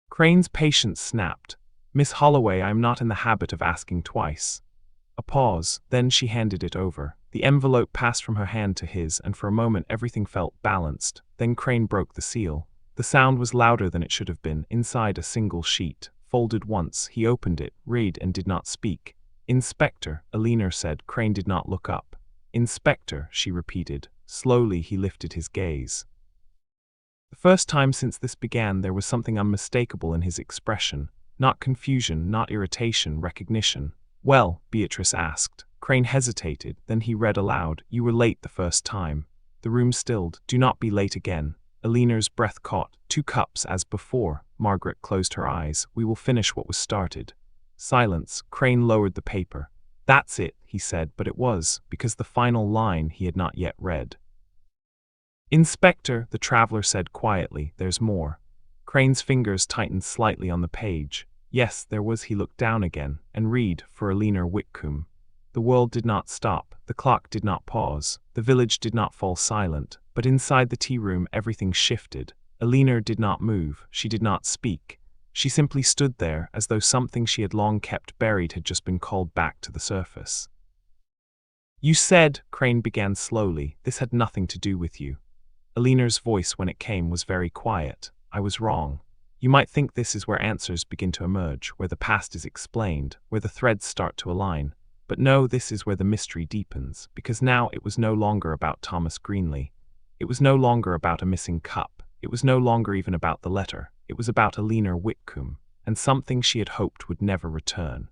Crane's patience snapped. "Miss Holloway, I am not in the habit of asking twice." A pause, then she handed it over. The envelope passed from her hand to his, and for a moment everything felt balanced. Then Crane broke the seal. The sound was louder than it should have been. Inside a single sheet, folded once, he opened it, read, and did not speak. "Inspector," Alina said. Crane did not look up. "Inspector," she repeated. Slowly he lifted his gaze. The first time since this began there was something unmistakable in his expression. Not confusion, not irritation, recognition. "Well?" Beatrice asked. Crane hesitated, then he read aloud. "You were late the first time." The room stilled. "Do not be late again." Alina's breath caught. 2 cups, as before. Margaret closed her eyes. "We will finish what was started." Silence. Crane lowered the paper. "That's it," he said, but it was, because the final line he had not yet read. "Inspector," the traveler said quietly, "there's more." Crane's fingers tightened slightly on the page. Yes, there was. He looked down again, and read, "For Alina Whitcomb." The world did not stop, the clock did not pause, the village did not fall silent, but inside the tea room everything shifted. Alina did not move, she did not speak. She simply stood there, as though something she had long kept buried had just been called back to the surface. "You said," Crane began slowly, "this had nothing to do with you." Alina's voice, when it came, was very quiet. "I was wrong. You might think this is where answers begin to emerge, where the past is explained, where the threads start to align. But no, this is where the mystery deepens, because now it was no longer about Thomas Greenlee. It was no longer about a missing cup. It was no longer even about the letter. It was about Alina Whitcomb, and something she had hoped would never return.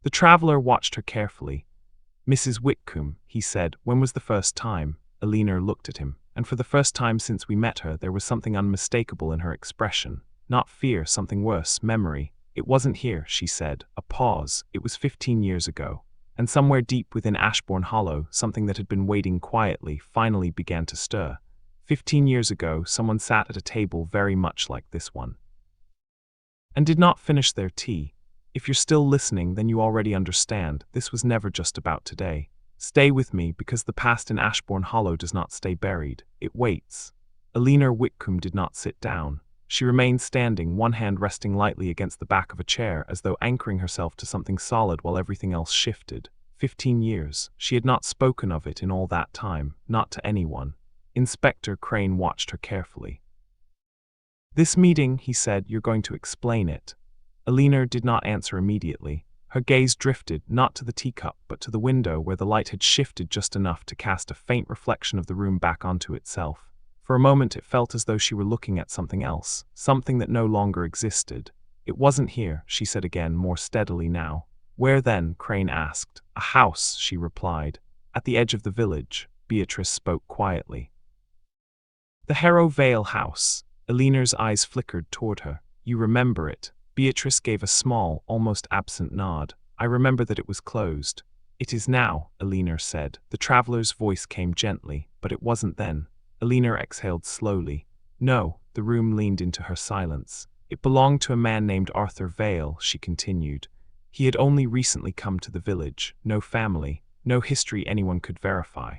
The traveler watched her carefully. "Mrs. Whitcomb," he said, "when was the first time?" Alina looked at him, and for the first time since we met her there was something unmistakable in her expression. Not fear, something worse, memory. "It wasn't here," she said. A pause. "It was 15 years ago." And somewhere deep within Ashbourne Hollow, something that had been waiting quietly finally began to stir. 15 years ago, someone sat at a table very much like this one, and did not finish their tea. If you're still listening, then you already understand. This was never just about today. Stay with me, because the past in Ashbourne Hollow does not stay buried. It waits. Alina Whitcomb did not sit down. She remained standing, one hand resting lightly against the back of a chair, as though anchoring herself to something solid while everything else shifted. 15 years. She had not spoken of it in all that time, not to anyone. Inspector Crane watched her carefully. "This meeting," he said, "you're going to explain it." Alina did not answer immediately. Her gaze drifted, not to the teacup, but to the window where the light had shifted just enough to cast a faint reflection of the room back onto itself. For a moment it felt as though she were looking at something else, something that no longer existed. "It wasn't here," she said again, more steadily now. Where then? Crane asked. A house, she replied. At the edge of the village, Beatrice spoke quietly. The Harrow Vale house. Eleanor's eyes flickered toward her. You remember it? Beatrice gave a small, almost absent nod. I remember that it was closed. It is now, Eleanor said. The traveler's voice came gently, but it wasn't then. Eleanor exhaled slowly. No, the room leaned into her silence. It belonged to a man named Arthur Vale, she continued. He had only recently come to the village, no family, no history anyone could verify.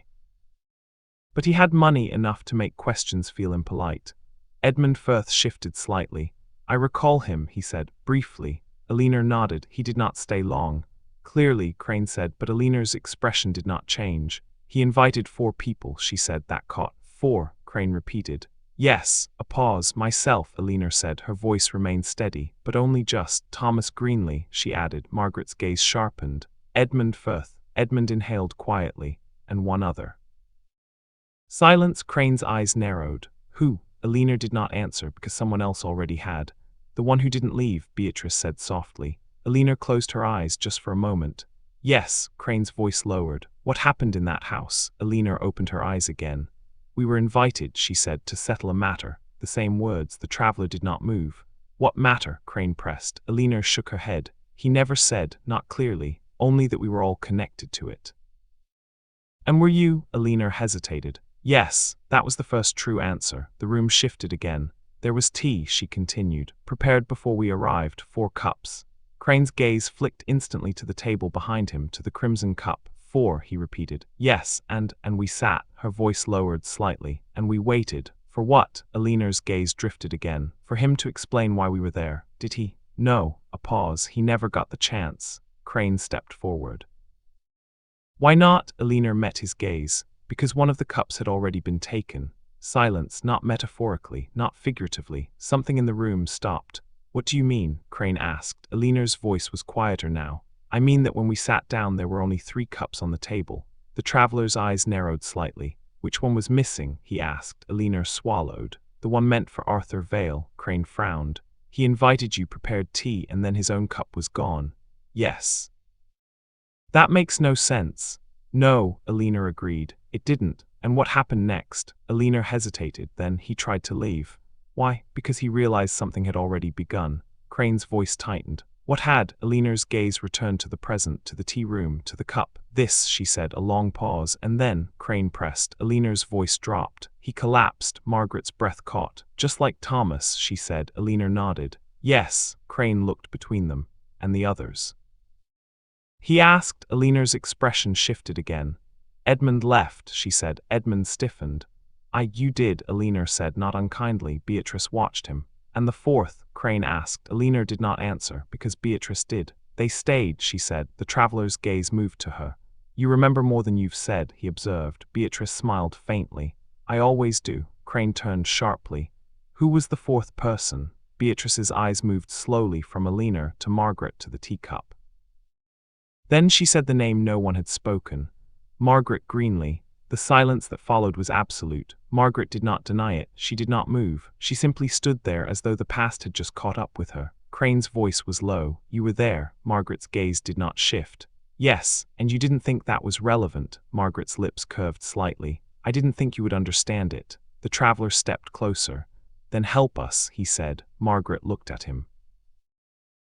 But he had money enough to make questions feel impolite. Edmund Firth shifted slightly. I recall him, he said, briefly. Eleanor nodded. He did not stay long. Clearly, Crane said, but Eleanor's expression did not change. He invited 4 people, she said. That caught. 4, Crane repeated. Yes, a pause. Myself, Eleanor said. Her voice remained steady, but only just. Thomas Greenley, she added. Margaret's gaze sharpened. Edmund Firth. Edmund inhaled quietly. And 1 other. Silence. Crane's eyes narrowed. Who? Eleanor did not answer because someone else already had. The one who didn't leave, Beatrice said softly. Eleanor closed her eyes just for a moment. Yes, Crane's voice lowered. What happened in that house? Eleanor opened her eyes again. We were invited, she said, to settle a matter. The same words. The traveler did not move. What matter? Crane pressed. Eleanor shook her head. He never said, not clearly, only that we were all connected to it. And were you? Eleanor hesitated. Yes, that was the first true answer. The room shifted again. There was tea, she continued, prepared before we arrived, 4 cups. Crane's gaze flicked instantly to the table behind him, to the crimson cup. 4, he repeated. Yes, and we sat. Her voice lowered slightly. And we waited. For what? Eleanor's gaze drifted again. For him to explain why we were there. Did he? No. A pause. He never got the chance. Crane stepped forward. Why not? Eleanor met his gaze. Because one of the cups had already been taken. Silence, not metaphorically, not figuratively. Something in the room stopped. What do you mean? Crane asked. Eleanor's voice was quieter now. I mean that when we sat down there were only 3 cups on the table. The traveler's eyes narrowed slightly. Which one was missing? He asked. Eleanor swallowed. The one meant for Arthur Vale. Crane frowned. He invited you, prepared tea, and then his own cup was gone. Yes. That makes no sense. No, Eleanor agreed. It didn't. And what happened next? Eleanor hesitated, then he tried to leave. Why? Because he realized something had already begun. Crane's voice tightened. What had? Eleanor's gaze returned to the present, to the tea room, to the cup. This, she said, a long pause, and then, Crane pressed. Eleanor's voice dropped. He collapsed. Margaret's breath caught. Just like Thomas, she said. Eleanor nodded. Yes. Crane looked between them. And the others? He asked. Eleanor's expression shifted again. Edmund left, she said. Edmund stiffened. You did, Eleanor said, not unkindly. Beatrice watched him. And the 4th? Crane asked. Eleanor did not answer, because Beatrice did. They stayed, she said. The traveler's gaze moved to her. You remember more than you've said, he observed. Beatrice smiled faintly. I always do. Crane turned sharply. Who was the 4th person? Beatrice's eyes moved slowly from Eleanor to Margaret to the teacup. Then she said the name no one had spoken. Margaret Greenley. The silence that followed was absolute. Margaret did not deny it. She did not move. She simply stood there as though the past had just caught up with her. Crane's voice was low. You were there. Margaret's gaze did not shift. Yes, and you didn't think that was relevant. Margaret's lips curved slightly. I didn't think you would understand it. The traveler stepped closer. Then help us, he said. Margaret looked at him.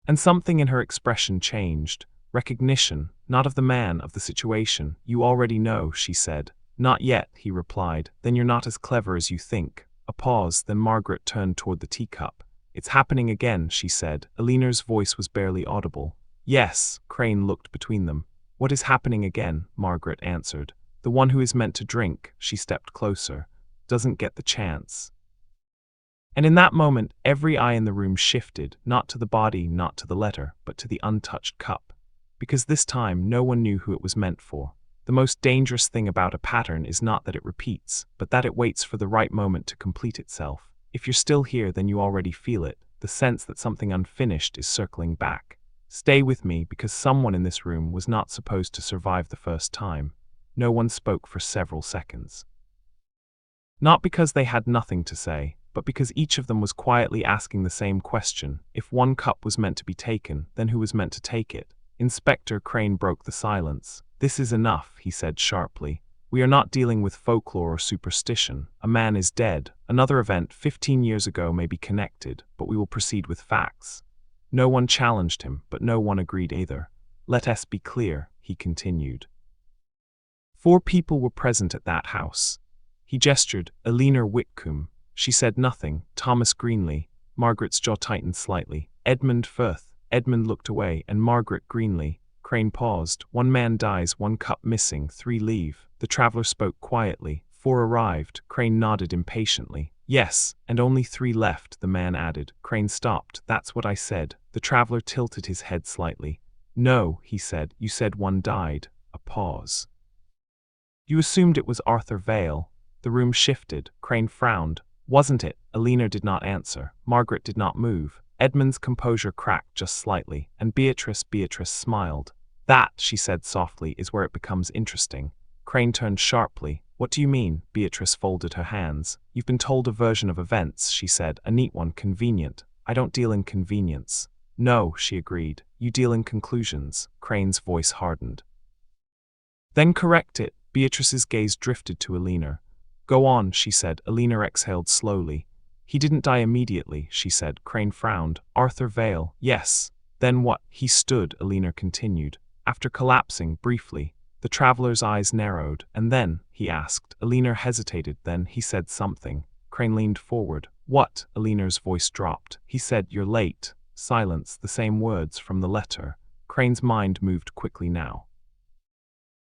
And something in her expression changed. Recognition, not of the man, of the situation. You already know, she said. Not yet, he replied. Then you're not as clever as you think. A pause, then Margaret turned toward the teacup. It's happening again, she said. Eleanor's voice was barely audible. Yes, Crane looked between them. What is happening again? Margaret answered. The one who is meant to drink, she stepped closer, doesn't get the chance. And in that moment, every eye in the room shifted, not to the body, not to the letter, but to the untouched cup. Because this time, no one knew who it was meant for. The most dangerous thing about a pattern is not that it repeats, but that it waits for the right moment to complete itself. If you're still here, then you already feel it, the sense that something unfinished is circling back. Stay with me, because someone in this room was not supposed to survive the first time. No one spoke for several seconds. Not because they had nothing to say, but because each of them was quietly asking the same question. If one cup was meant to be taken, then who was meant to take it? Inspector Crane broke the silence. This is enough, he said sharply. We are not dealing with folklore or superstition. A man is dead. Another event 15 years ago may be connected, but we will proceed with facts. No one challenged him, but no one agreed either. Let us be clear, he continued. 4 people were present at that house. He gestured. Eleanor Whitcomb. She said nothing. Thomas Greenley. Margaret's jaw tightened slightly. Edmund Firth. Edmund looked away, and Margaret Greenley. Crane paused. 1 man dies, 1 cup missing, 3 leave. The traveler spoke quietly. 4 arrived. Crane nodded impatiently. Yes, and only 3 left, the man added. Crane stopped. That's what I said. The traveler tilted his head slightly. No, he said. You said 1 died. A pause. You assumed it was Arthur Vale. The room shifted. Crane frowned. Wasn't it? Eleanor did not answer. Margaret did not move. Edmund's composure cracked just slightly, and Beatrice smiled. That, she said softly, is where it becomes interesting. Crane turned sharply. What do you mean? Beatrice folded her hands. You've been told a version of events, she said, a neat one, convenient. I don't deal in convenience. No, she agreed. You deal in conclusions. Crane's voice hardened. Then correct it. Beatrice's gaze drifted to Eleanor. Go on, she said. Eleanor exhaled slowly. He didn't die immediately, she said. Crane frowned. Arthur Vale. Yes. Then what? He stood, Eleanor continued. After collapsing, briefly. The traveler's eyes narrowed. And then, he asked. Eleanor hesitated. Then he said something. Crane leaned forward. What? Eleanor's voice dropped. He said, you're late. Silence, the same words from the letter. Crane's mind moved quickly now.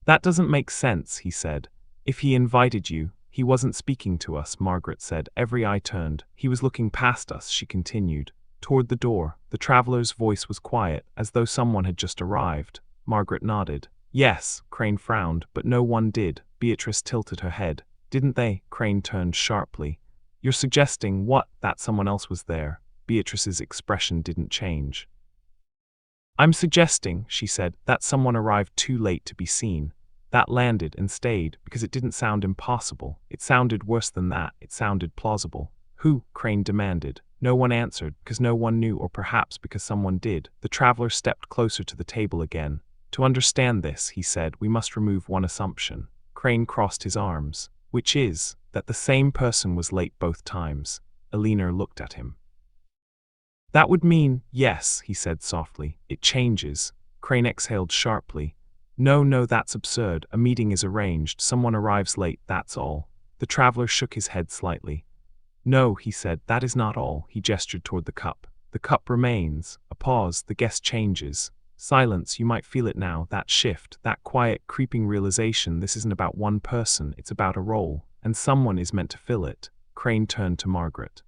That doesn't make sense, he said. If he invited you, he wasn't speaking to us, Margaret said. Every eye turned. He was looking past us, she continued. Toward the door. The traveler's voice was quiet, as though someone had just arrived. Margaret nodded. Yes, Crane frowned, but no one did. Beatrice tilted her head. Didn't they? Crane turned sharply. You're suggesting what? That someone else was there. Beatrice's expression didn't change. I'm suggesting, she said, that someone arrived too late to be seen. That landed and stayed because it didn't sound impossible. It sounded worse than that. It sounded plausible. Who? Crane demanded. No one answered, because no one knew, or perhaps because someone did. The traveler stepped closer to the table again. To understand this, he said, we must remove one assumption. Crane crossed his arms. Which is, that the same person was late both times. Eleanor looked at him. That would mean, yes, he said softly. It changes. Crane exhaled sharply. No, that's absurd. A meeting is arranged. Someone arrives late, that's all. The traveler shook his head slightly. No, he said, that is not all. He gestured toward the cup. The cup remains. A pause. The guest changes. Silence. You might feel it now. That shift. That quiet, creeping realization. This isn't about one person. It's about a role. And someone is meant to fill it. Crane turned to Margaret.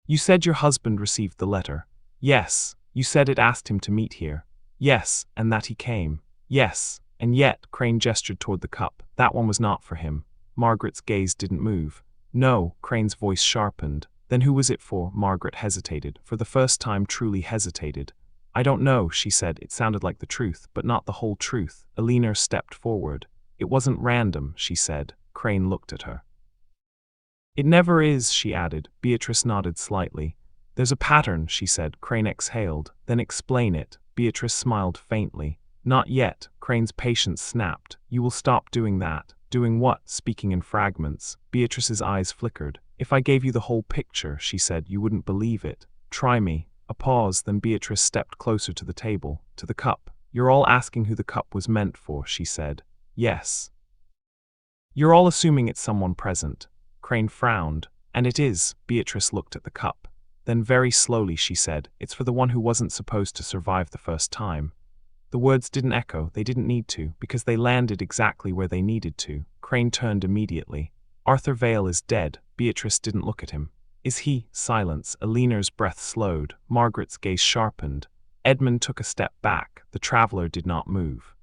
You said your husband received the letter. Yes. You said it asked him to meet here. Yes, and that he came. Yes, and yet, Crane gestured toward the cup. That one was not for him. Margaret's gaze didn't move. No, Crane's voice sharpened. Then who was it for? Margaret hesitated. For the first time truly hesitated. I don't know, she said. It sounded like the truth, but not the whole truth. Eleanor stepped forward. It wasn't random, she said. Crane looked at her. It never is, she added. Beatrice nodded slightly. There's a pattern, she said. Crane exhaled. Then explain it. Beatrice smiled faintly. Not yet. Crane's patience snapped. You will stop doing that. Doing what? Speaking in fragments. Beatrice's eyes flickered. If I gave you the whole picture, she said, you wouldn't believe it. Try me. A pause, then Beatrice stepped closer to the table, to the cup. You're all asking who the cup was meant for, she said. Yes. You're all assuming it's someone present. Crane frowned. And it is. Beatrice looked at the cup. Then very slowly she said, it's for the one who wasn't supposed to survive the first time. The words didn't echo, they didn't need to, because they landed exactly where they needed to. Crane turned immediately. Arthur Vale is dead. Beatrice didn't look at him. Is he? Silence. Eleanor's breath slowed. Margaret's gaze sharpened. Edmund took a step back. The traveler did not move.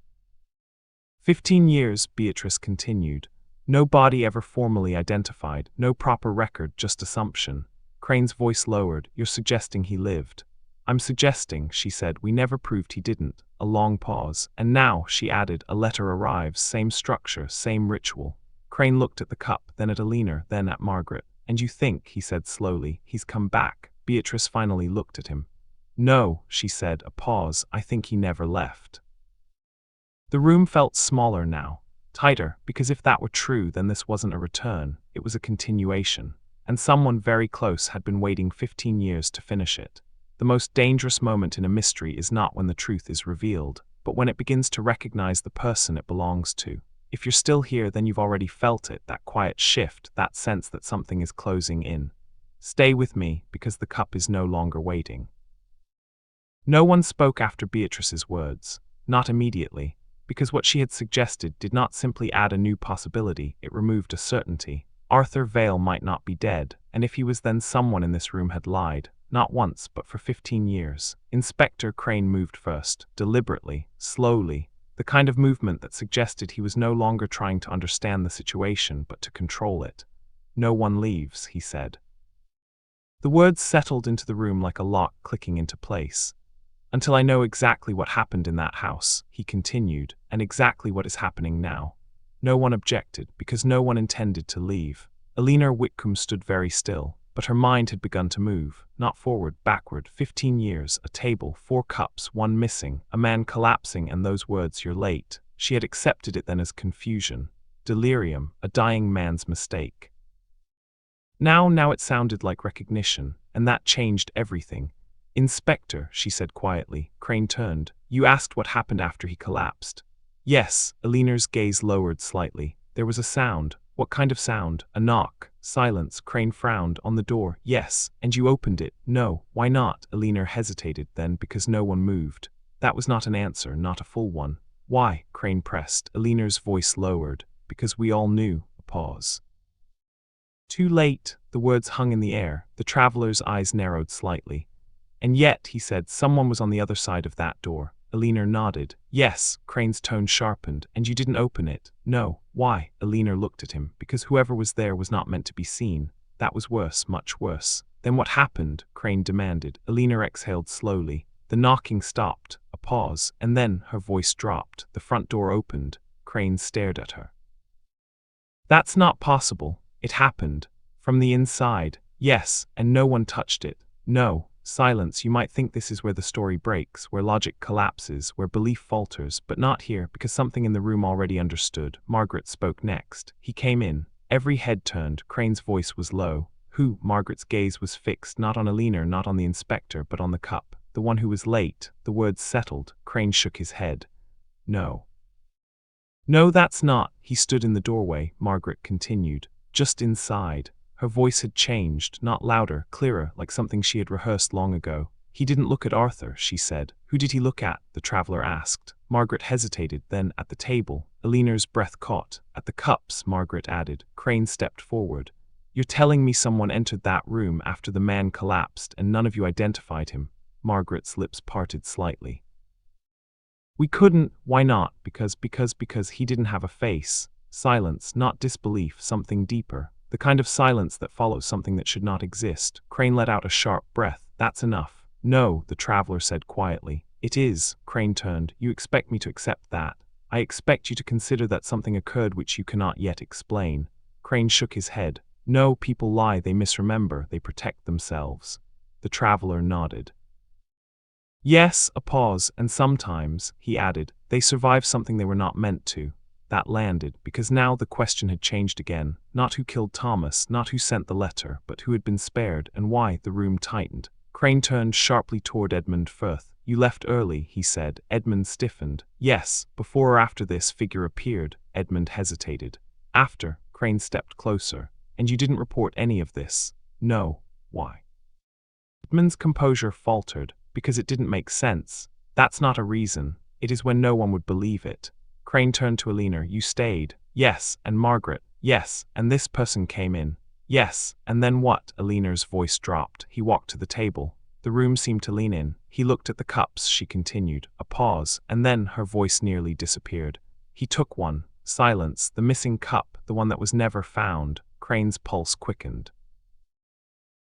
15 years, Beatrice continued. No body ever formally identified, no proper record, just assumption. Crane's voice lowered. You're suggesting he lived. I'm suggesting, she said, we never proved he didn't. A long pause. And now, she added, a letter arrives, same structure, same ritual. Crane looked at the cup, then at Eleanor, then at Margaret. And you think, he said slowly, he's come back. Beatrice finally looked at him. No, she said, a pause. I think he never left. The room felt smaller now, tighter, because if that were true, then this wasn't a return, it was a continuation. And someone very close had been waiting 15 years to finish it. The most dangerous moment in a mystery is not when the truth is revealed, but when it begins to recognize the person it belongs to. If you're still here, then you've already felt it, that quiet shift, that sense that something is closing in. Stay with me, because the cup is no longer waiting. No one spoke after Beatrice's words, not immediately, because what she had suggested did not simply add a new possibility, it removed a certainty. Arthur Vale might not be dead, and if he was, then someone in this room had lied, not once but for 15 years. Inspector Crane moved first, deliberately, slowly, the kind of movement that suggested he was no longer trying to understand the situation but to control it. No one leaves, he said. The words settled into the room like a lock clicking into place. Until I know exactly what happened in that house, he continued, and exactly what is happening now. No one objected, because no one intended to leave. Eleanor Whitcomb stood very still, but her mind had begun to move, not forward, backward. 15 years, a table, 4 cups, one missing, a man collapsing, and those words, "You're late." She had accepted it then as confusion, delirium, a dying man's mistake. Now it sounded like recognition, and that changed everything. "Inspector," she said quietly. Crane turned. "You asked what happened after he collapsed." "Yes." Eleanor's gaze lowered slightly. "There was a sound." "What kind of sound?" "A knock." Silence. Crane frowned. "On the door?" "Yes." "And you opened it?" "No." "Why not?" Eleanor hesitated. "Then, because no one moved." That was not an answer, not a full one. "Why?" Crane pressed. Eleanor's voice lowered. "Because we all knew." A pause. "Too late." The words hung in the air. The traveler's eyes narrowed slightly. "And yet," he said, "someone was on the other side of that door." Eleanor nodded. "Yes." Crane's tone sharpened. "And you didn't open it?" "No." "Why?" Eleanor looked at him. "Because whoever was there was not meant to be seen." "That was worse, much worse." "Then what happened?" Crane demanded. Eleanor exhaled slowly. The knocking stopped. A pause. And then her voice dropped. The front door opened. Crane stared at her. "That's not possible." "It happened. From the inside." "Yes, and no one touched it." "No." Silence. "You might think this is where the story breaks, where logic collapses, where belief falters, but not here, because something in the room already understood." Margaret spoke next. "He came in." Every head turned. Crane's voice was low. "Who?" Margaret's gaze was fixed, not on Eleanor, not on the inspector, but on the cup. "The one who was late." The words settled. Crane shook his head. "No." "No, that's not." "He stood in the doorway," Margaret continued. "Just inside." Her voice had changed, not louder, clearer, like something she had rehearsed long ago. "He didn't look at Arthur," she said. "Who did he look at?" the traveler asked. Margaret hesitated, then at the table. Eleanor's breath caught. "At the cups," Margaret added. Crane stepped forward. "You're telling me someone entered that room after the man collapsed and none of you identified him?" Margaret's lips parted slightly. "We couldn't." "Why not?" Because he didn't have a face." Silence, not disbelief, something deeper. The kind of silence that follows something that should not exist. Crane let out a sharp breath. "That's enough." "No," the traveler said quietly. "It is." Crane turned. "You expect me to accept that?" "I expect you to consider that something occurred which you cannot yet explain." Crane shook his head. "No, people lie, they misremember, they protect themselves." The traveler nodded. "Yes." A pause. "And sometimes," he added, "they survive something they were not meant to." That landed, because now the question had changed again. Not who killed Thomas, not who sent the letter, but who had been spared, and why. The room tightened. Crane turned sharply toward Edmund Firth. "You left early," he said. Edmund stiffened. "Yes." "Before or after this figure appeared?" Edmund hesitated. "After." Crane stepped closer. "And you didn't report any of this?" "No." "Why?" Edmund's composure faltered. "Because it didn't make sense." "That's not a reason. It is when no one would believe it." Crane turned to Eleanor. "You stayed?" "Yes." "And Margaret?" "Yes." "And this person came in?" "Yes." "And then what?" Eleanor's voice dropped. "He walked to the table." The room seemed to lean in. "He looked at the cups," she continued. A pause, and then her voice nearly disappeared. "He took one." Silence. "The missing cup, the one that was never found." Crane's pulse quickened.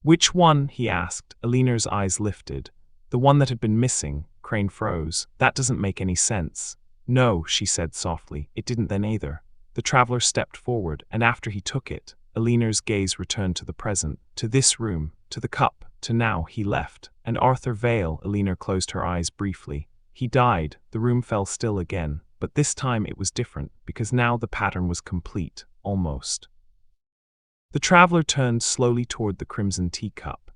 "Which one?" he asked. Eleanor's eyes lifted. "The one that had been missing." Crane froze. "That doesn't make any sense." "No," she said softly, "it didn't then either." The traveler stepped forward, and after he took it, Eleanor's gaze returned to the present, to this room, to the cup, to now he left. And Arthur Vale, Elena closed her eyes briefly. He died. The room fell still again, but this time it was different, because now the pattern was complete, almost. The traveler turned slowly toward the crimson teacup.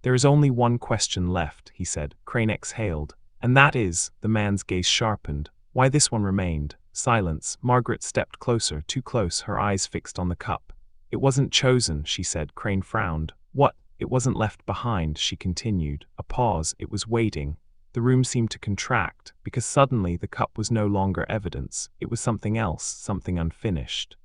There is only one question left, he said. Crane exhaled. And that is, the man's gaze sharpened. Why this one remained. Silence. Margaret stepped closer, too close, her eyes fixed on the cup. It wasn't chosen, she said. Crane frowned. What? It wasn't left behind, she continued. A pause. It was waiting. The room seemed to contract, because suddenly the cup was no longer evidence. It was something else, something unfinished.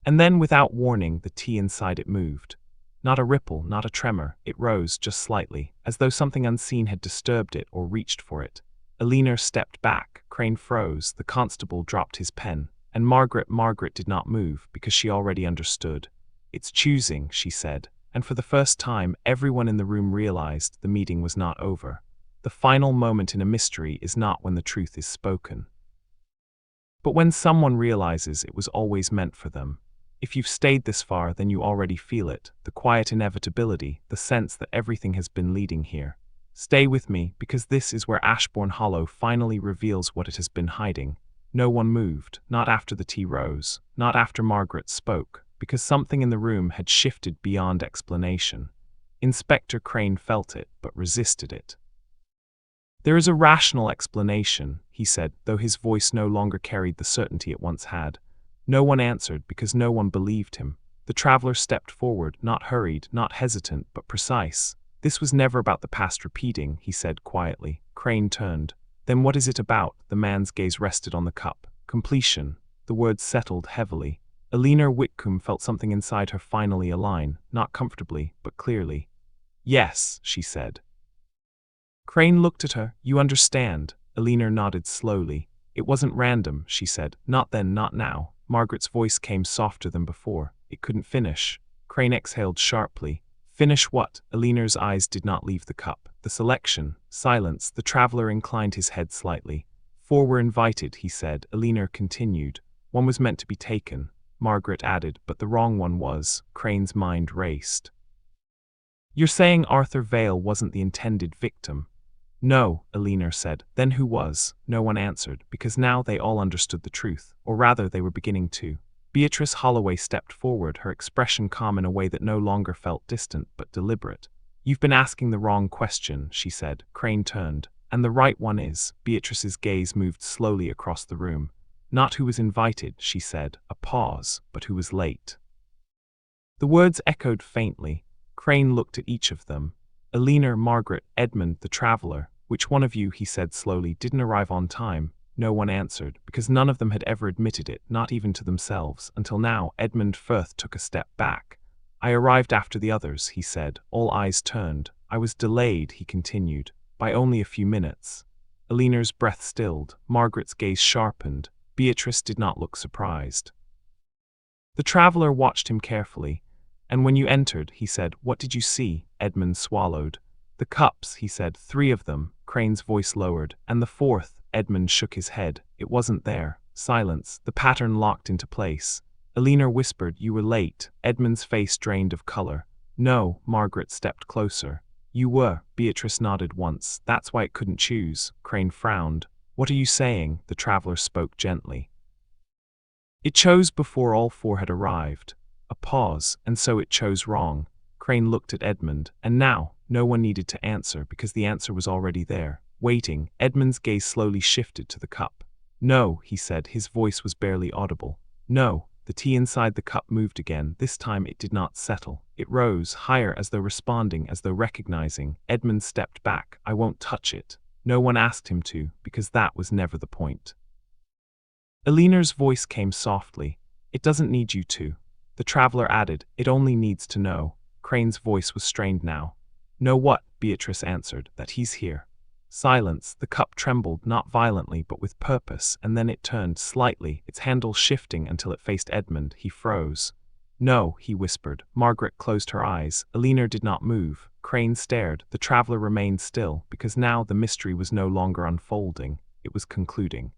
And then, without warning, the tea inside it moved. Not a ripple, not a tremor. It rose, just slightly, as though something unseen had disturbed it or reached for it. Elena stepped back. Crane froze. The constable dropped his pen. And Margaret did not move, because she already understood. It's choosing, she said. And for the first time, everyone in the room realized the meeting was not over. The final moment in a mystery is not when the truth is spoken, but when someone realizes it was always meant for them. If you've stayed this far, then you already feel it, the quiet inevitability, the sense that everything has been leading here. Stay with me, because this is where Ashbourne Hollow finally reveals what it has been hiding. No one moved, not after the tea rose, not after Margaret spoke, because something in the room had shifted beyond explanation. Inspector Crane felt it, but resisted it. There is a rational explanation, he said, though his voice no longer carried the certainty it once had. No one answered, because no one believed him. The traveler stepped forward, not hurried, not hesitant, but precise. This was never about the past repeating, he said quietly. Crane turned. Then what is it about? The man's gaze rested on the cup. Completion. The words settled heavily. Elena Whitcomb felt something inside her finally align, not comfortably, but clearly. Yes, she said. Crane looked at her. You understand. Elena nodded slowly. It wasn't random, she said. Not then, not now. Margaret's voice came softer than before. It couldn't finish. Crane exhaled sharply. Finish what? Elena's eyes did not leave the cup. The selection. Silence. The traveler inclined his head slightly. 4 were invited, he said. Elena continued. 1 was meant to be taken. Margaret added, but the wrong one was. Crane's mind raced. You're saying Arthur Vale wasn't the intended victim? No, Elena said. Then who was? No one answered, because now they all understood the truth, or rather they were beginning to. Beatrice Holloway stepped forward, her expression calm in a way that no longer felt distant but deliberate. You've been asking the wrong question, she said. Crane turned. And the right one is. Beatrice's gaze moved slowly across the room. Not who was invited, she said. A pause, but who was late. The words echoed faintly. Crane looked at each of them. Elena, Margaret, Edmund, the traveler. Which one of you, he said slowly, didn't arrive on time? No one answered, because none of them had ever admitted it, not even to themselves, until now. Edmund Firth took a step back. I arrived after the others, he said. All eyes turned. I was delayed, he continued, by only a few minutes. Elena's breath stilled. Margaret's gaze sharpened. Beatrice did not look surprised. The traveler watched him carefully. And when you entered, he said, what did you see? Edmund swallowed. The cups, he said. 3 of them. Crane's voice lowered. And the 4th? Edmund shook his head. It wasn't there. Silence. The pattern locked into place. Elena whispered, you were late. Edmund's face drained of color. No. Margaret stepped closer. You were. Beatrice nodded once. That's why it couldn't choose. Crane frowned. What are you saying? The traveler spoke gently. It chose before all 4 had arrived. A pause, and so it chose wrong. Crane looked at Edmund, and now, no one needed to answer because the answer was already there. Waiting, Edmund's gaze slowly shifted to the cup. No, he said, his voice was barely audible. No. The tea inside the cup moved again. This time it did not settle. It rose, higher, as though responding, as though recognizing. Edmund stepped back. I won't touch it. No one asked him to, because that was never the point. Elena's voice came softly. It doesn't need you to. The traveler added, it only needs to know. Crane's voice was strained now. Know what? Beatrice answered, that he's here. Silence. The cup trembled, not violently, but with purpose, and then it turned slightly, its handle shifting until it faced Edmund. He froze. No, he whispered. Margaret closed her eyes. Elena did not move. Crane stared. The traveler remained still, because now the mystery was no longer unfolding. It was concluding.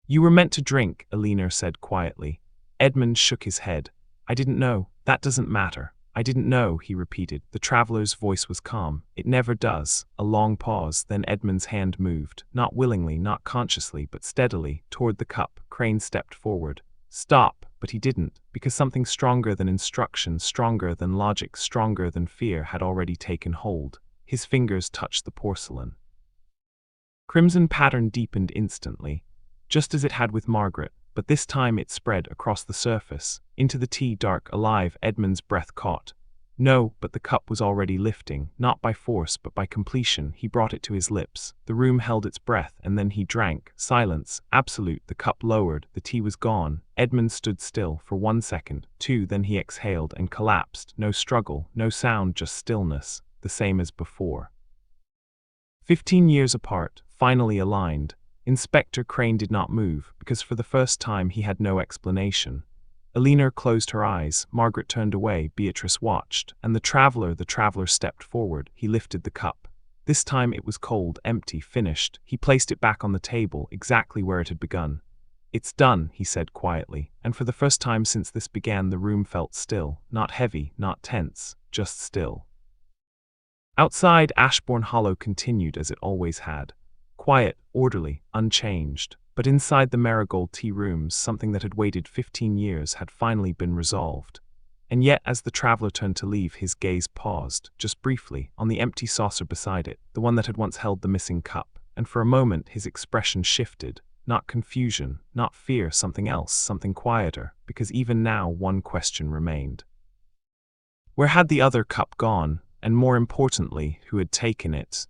You were meant to drink, Elena said quietly. Edmund shook his head. I didn't know. That doesn't matter. I didn't know, he repeated. The traveler's voice was calm. It never does. A long pause, then Edmund's hand moved, not willingly, not consciously, but steadily, toward the cup. Crane stepped forward. Stop, but he didn't, because something stronger than instruction, stronger than logic, stronger than fear had already taken hold. His fingers touched the porcelain. Crimson pattern deepened instantly, just as it had with Margaret, but this time it spread across the surface, into the tea dark, alive. Edmund's breath caught. No, but the cup was already lifting, not by force but by completion. He brought it to his lips. The room held its breath, and then he drank. Silence, absolute. The cup lowered, the tea was gone. Edmund stood still for 1 second, 2, then he exhaled and collapsed. No struggle, no sound, just stillness, the same as before. 15 years apart, finally aligned. Inspector Crane did not move, because for the first time he had no explanation. Elinor closed her eyes, Margaret turned away, Beatrice watched, and the traveler stepped forward. He lifted the cup. This time it was cold, empty, finished. He placed it back on the table, exactly where it had begun. It's done, he said quietly, and for the first time since this began the room felt still, not heavy, not tense, just still. Outside, Ashbourne Hollow continued as it always had. Quiet, orderly, unchanged. But inside the Marigold tea rooms, something that had waited 15 years had finally been resolved. And yet, as the traveler turned to leave, his gaze paused, just briefly, on the empty saucer beside it, the one that had once held the missing cup, and for a moment his expression shifted. Not confusion, not fear, something else, something quieter, because even now one question remained. Where had the other cup gone? And more importantly, who had taken it?